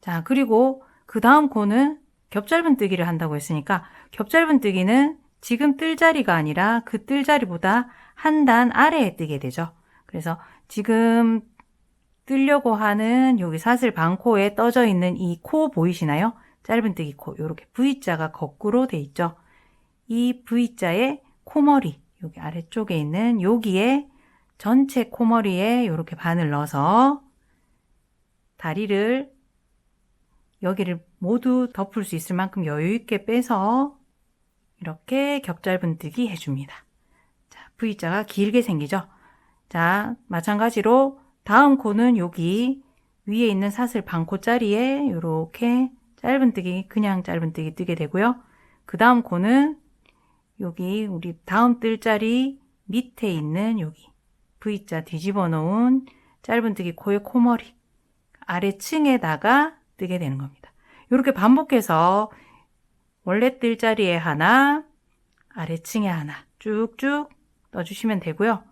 A: 자, 그리고 그 다음 코는 겹 짧은뜨기를 한다고 했으니까 겹 짧은뜨기는 지금 뜰 자리가 아니라 그 뜰 자리보다 한 단 아래에 뜨게 되죠. 그래서 지금 뜨려고 하는 여기 사슬 반코에 떠져 있는 이 코 보이시나요? 짧은뜨기 코, 이렇게 V자가 거꾸로 돼 있죠. 이 V자의 코머리, 여기 아래쪽에 있는 여기에 전체 코머리에 이렇게 바늘 넣어서 다리를 여기를 모두 덮을 수 있을 만큼 여유 있게 빼서 이렇게 겹짧은뜨기 해줍니다. 자, V자가 길게 생기죠. 자, 마찬가지로 다음 코는 여기 위에 있는 사슬 반코 자리에 이렇게 짧은뜨기, 그냥 짧은뜨기 뜨게 되고요. 그 다음 코는 여기 우리 다음 뜰 자리 밑에 있는 여기 V자 뒤집어 놓은 짧은뜨기 코의 코머리 아래층에다가 뜨게 되는 겁니다. 이렇게 반복해서 원래 뜰 자리에 하나, 아래층에 하나 쭉쭉 떠주시면 되고요.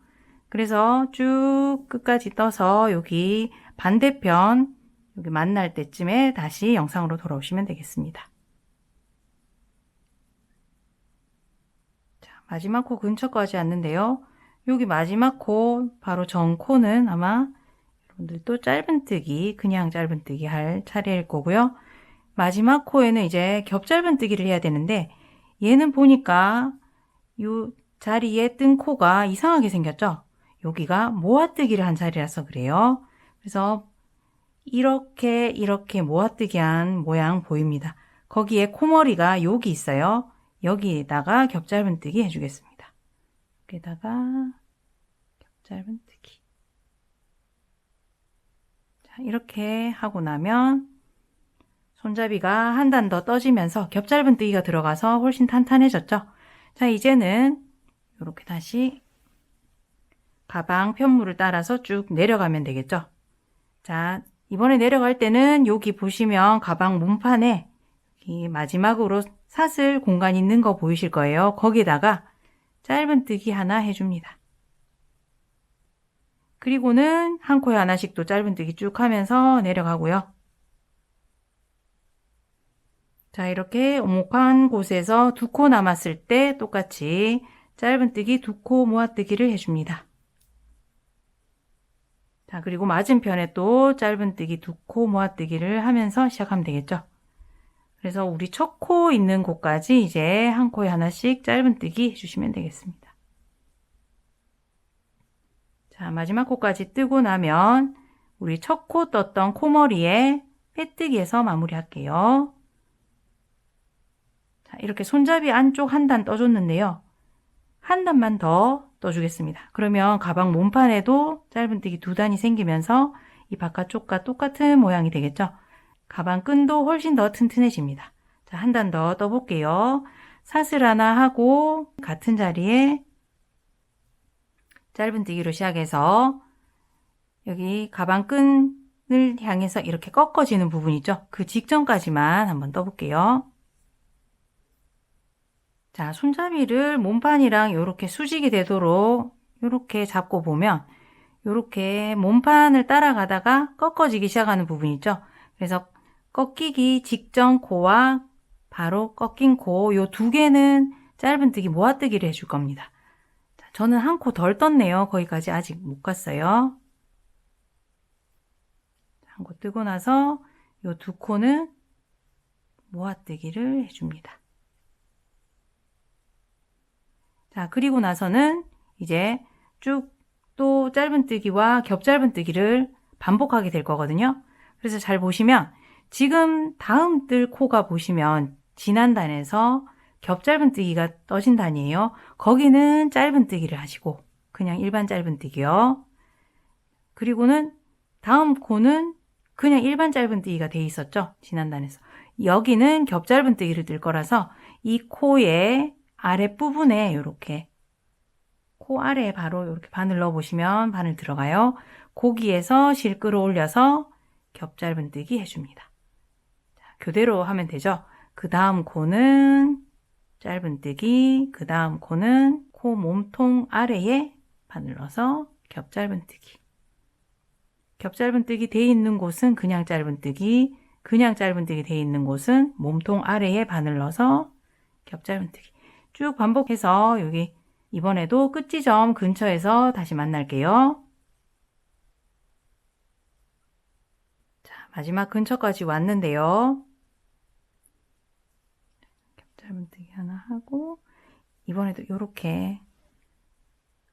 A: 그래서 쭉 끝까지 떠서 여기 반대편 여기 만날 때쯤에 다시 영상으로 돌아오시면 되겠습니다. 자, 마지막 코 근처까지 왔는데요. 여기 마지막 코, 바로 전 코는 아마 여러분들도 짧은뜨기, 그냥 짧은뜨기 할 차례일 거고요. 마지막 코에는 이제 겹짧은뜨기를 해야 되는데 얘는 보니까 이 자리에 뜬 코가 이상하게 생겼죠. 여기가 모아뜨기를 한 자리라서 그래요. 그래서 이렇게 모아뜨기 한 모양 보입니다. 거기에 코머리가 여기 있어요. 여기에다가 겹짧은뜨기 해주겠습니다. 여기다가 겹짧은뜨기. 자, 이렇게 하고 나면 손잡이가 한 단 더 떠지면서 겹짧은뜨기가 들어가서 훨씬 탄탄해졌죠. 자, 이제는 이렇게 다시 가방 편물을 따라서 쭉 내려가면 되겠죠. 자, 이번에 내려갈 때는 여기 보시면 가방 몸판에 이 마지막으로 사슬 공간 있는 거 보이실 거예요. 거기다가 짧은뜨기 하나 해줍니다. 그리고는 한 코에 하나씩 또 짧은뜨기 쭉 하면서 내려가고요. 자, 이렇게 오목한 곳에서 두 코 남았을 때 똑같이 짧은뜨기 두 코 모아뜨기를 해줍니다. 자, 그리고 맞은편에 또 짧은뜨기 두 코 모아뜨기를 하면서 시작하면 되겠죠. 그래서 우리 첫 코 있는 곳까지 이제 한 코에 하나씩 짧은뜨기 해주시면 되겠습니다. 자, 마지막 코까지 뜨고 나면 우리 첫 코 떴던 코머리에 빼뜨기해서 마무리할게요. 자, 이렇게 손잡이 안쪽 한 단 떠줬는데요. 한 단만 더 떠주겠습니다. 그러면 가방 몸판에도 짧은뜨기 두 단이 생기면서 이 바깥쪽과 똑같은 모양이 되겠죠. 가방 끈도 훨씬 더 튼튼해집니다. 자, 한 단 더 떠볼게요. 사슬 하나 하고 같은 자리에 짧은뜨기로 시작해서 여기 가방 끈을 향해서 이렇게 꺾어지는 부분 있죠. 그 직전까지만 한번 떠볼게요. 자, 손잡이를 몸판이랑 이렇게 수직이 되도록 이렇게 잡고 보면 이렇게 몸판을 따라가다가 꺾어지기 시작하는 부분 있죠. 그래서 꺾이기 직전 코와 바로 꺾인 코 요 두 개는 짧은뜨기 모아뜨기를 해줄 겁니다. 자, 저는 한 코 덜 떴네요. 거기까지 아직 못 갔어요. 한 코 뜨고 나서 요 두 코는 모아뜨기를 해줍니다. 자, 그리고 나서는 이제 쭉 또 짧은뜨기와 겹짧은뜨기를 반복하게 될 거거든요. 그래서 잘 보시면 지금 다음 뜰 코가 보시면 지난 단에서 겹짧은뜨기가 떠진 단이에요. 거기는 짧은뜨기를 하시고 그냥 일반 짧은뜨기요. 그리고는 다음 코는 그냥 일반 짧은뜨기가 돼 있었죠. 지난 단에서. 여기는 겹짧은뜨기를 뜰 거라서 이 코의 아랫부분에 이렇게 코 아래에 바로 이렇게 바늘 넣어 보시면 바늘 들어가요. 거기에서 실 끌어올려서 겹짧은뜨기 해줍니다. 자, 교대로 하면 되죠. 그 다음 코는 짧은뜨기, 그 다음 코는 코 몸통 아래에 바늘 넣어서 겹짧은뜨기. 겹짧은뜨기 돼 있는 곳은 그냥 짧은뜨기, 그냥 짧은뜨기 돼 있는 곳은 몸통 아래에 바늘 넣어서 겹짧은뜨기. 쭉 반복해서 여기 이번에도 끝지점 근처에서 다시 만날게요. 자, 마지막 근처까지 왔는데요. 겹짧은뜨기 하나 하고 이번에도 이렇게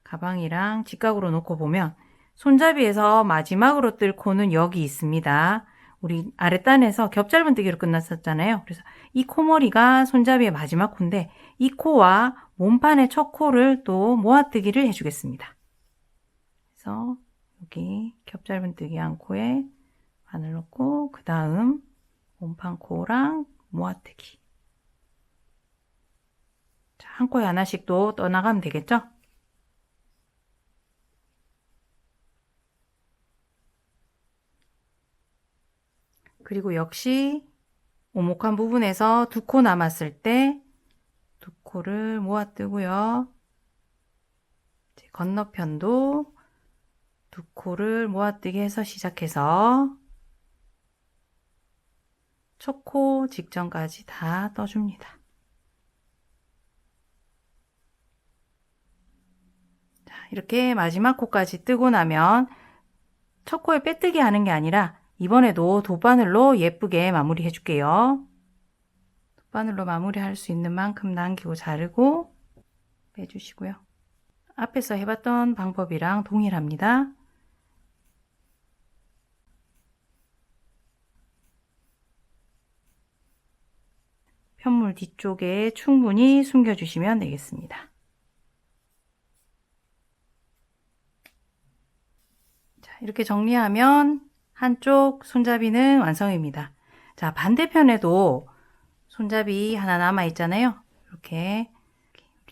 A: 가방이랑 직각으로 놓고 보면 손잡이에서 마지막으로 뜰 코는 여기 있습니다. 우리 아랫단에서 겹짧은뜨기로 끝났었잖아요. 그래서 이 코머리가 손잡이의 마지막 코인데 이 코와 몸판의 첫 코를 또 모아뜨기를 해주겠습니다. 그래서 여기 겹짧은뜨기 한 코에 바늘 넣고 그 다음 몸판 코랑 모아뜨기. 자, 한 코에 하나씩 또 떠나가면 되겠죠? 그리고 역시 오목한 부분에서 두 코 남았을 때 두 코를 모아 뜨고요. 이제 건너편도 두 코를 모아 뜨기 해서 시작해서 첫 코 직전까지 다 떠줍니다. 자, 이렇게 마지막 코까지 뜨고 나면 첫 코에 빼뜨기 하는 게 아니라 이번에도 돗바늘로 예쁘게 마무리 해줄게요. 돗바늘로 마무리할 수 있는 만큼 남기고 자르고 빼주시고요. 앞에서 해봤던 방법이랑 동일합니다. 편물 뒤쪽에 충분히 숨겨주시면 되겠습니다. 자, 이렇게 정리하면 한쪽 손잡이는 완성입니다. 자, 반대편에도 손잡이 하나 남아 있잖아요. 이렇게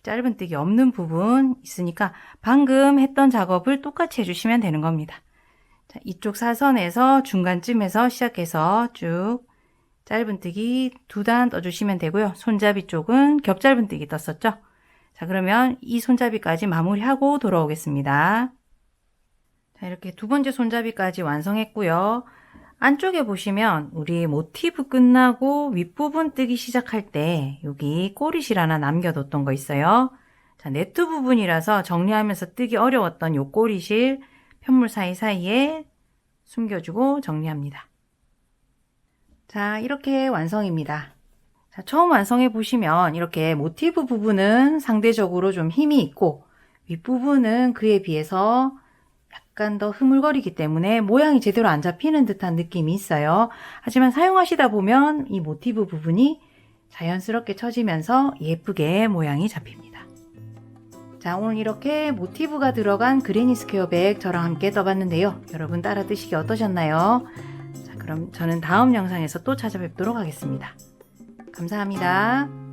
A: 짧은뜨기 없는 부분 있으니까 방금 했던 작업을 똑같이 해주시면 되는 겁니다. 자, 이쪽 사선에서 중간쯤에서 시작해서 쭉 짧은뜨기 2단 떠주시면 되고요. 손잡이 쪽은 겹짧은뜨기 떴었죠. 자, 그러면 이 손잡이까지 마무리하고 돌아오겠습니다. 자, 이렇게 두 번째 손잡이까지 완성했고요. 안쪽에 보시면 우리 모티브 끝나고 윗부분 뜨기 시작할 때 여기 꼬리실 하나 남겨뒀던 거 있어요. 자, 네트 부분이라서 정리하면서 뜨기 어려웠던 요 꼬리실 편물 사이사이에 숨겨주고 정리합니다. 자, 이렇게 완성입니다. 자, 처음 완성해 보시면 이렇게 모티브 부분은 상대적으로 좀 힘이 있고 윗부분은 그에 비해서 약간 더 흐물거리기 때문에 모양이 제대로 안 잡히는 듯한 느낌이 있어요. 하지만 사용하시다 보면 이 모티브 부분이 자연스럽게 쳐지면서 예쁘게 모양이 잡힙니다. 자, 오늘 이렇게 모티브가 들어간 그레니 스퀘어 백 저랑 함께 떠봤는데요. 여러분 따라 뜨시기 어떠셨나요? 자, 그럼 저는 다음 영상에서 또 찾아뵙도록 하겠습니다. 감사합니다.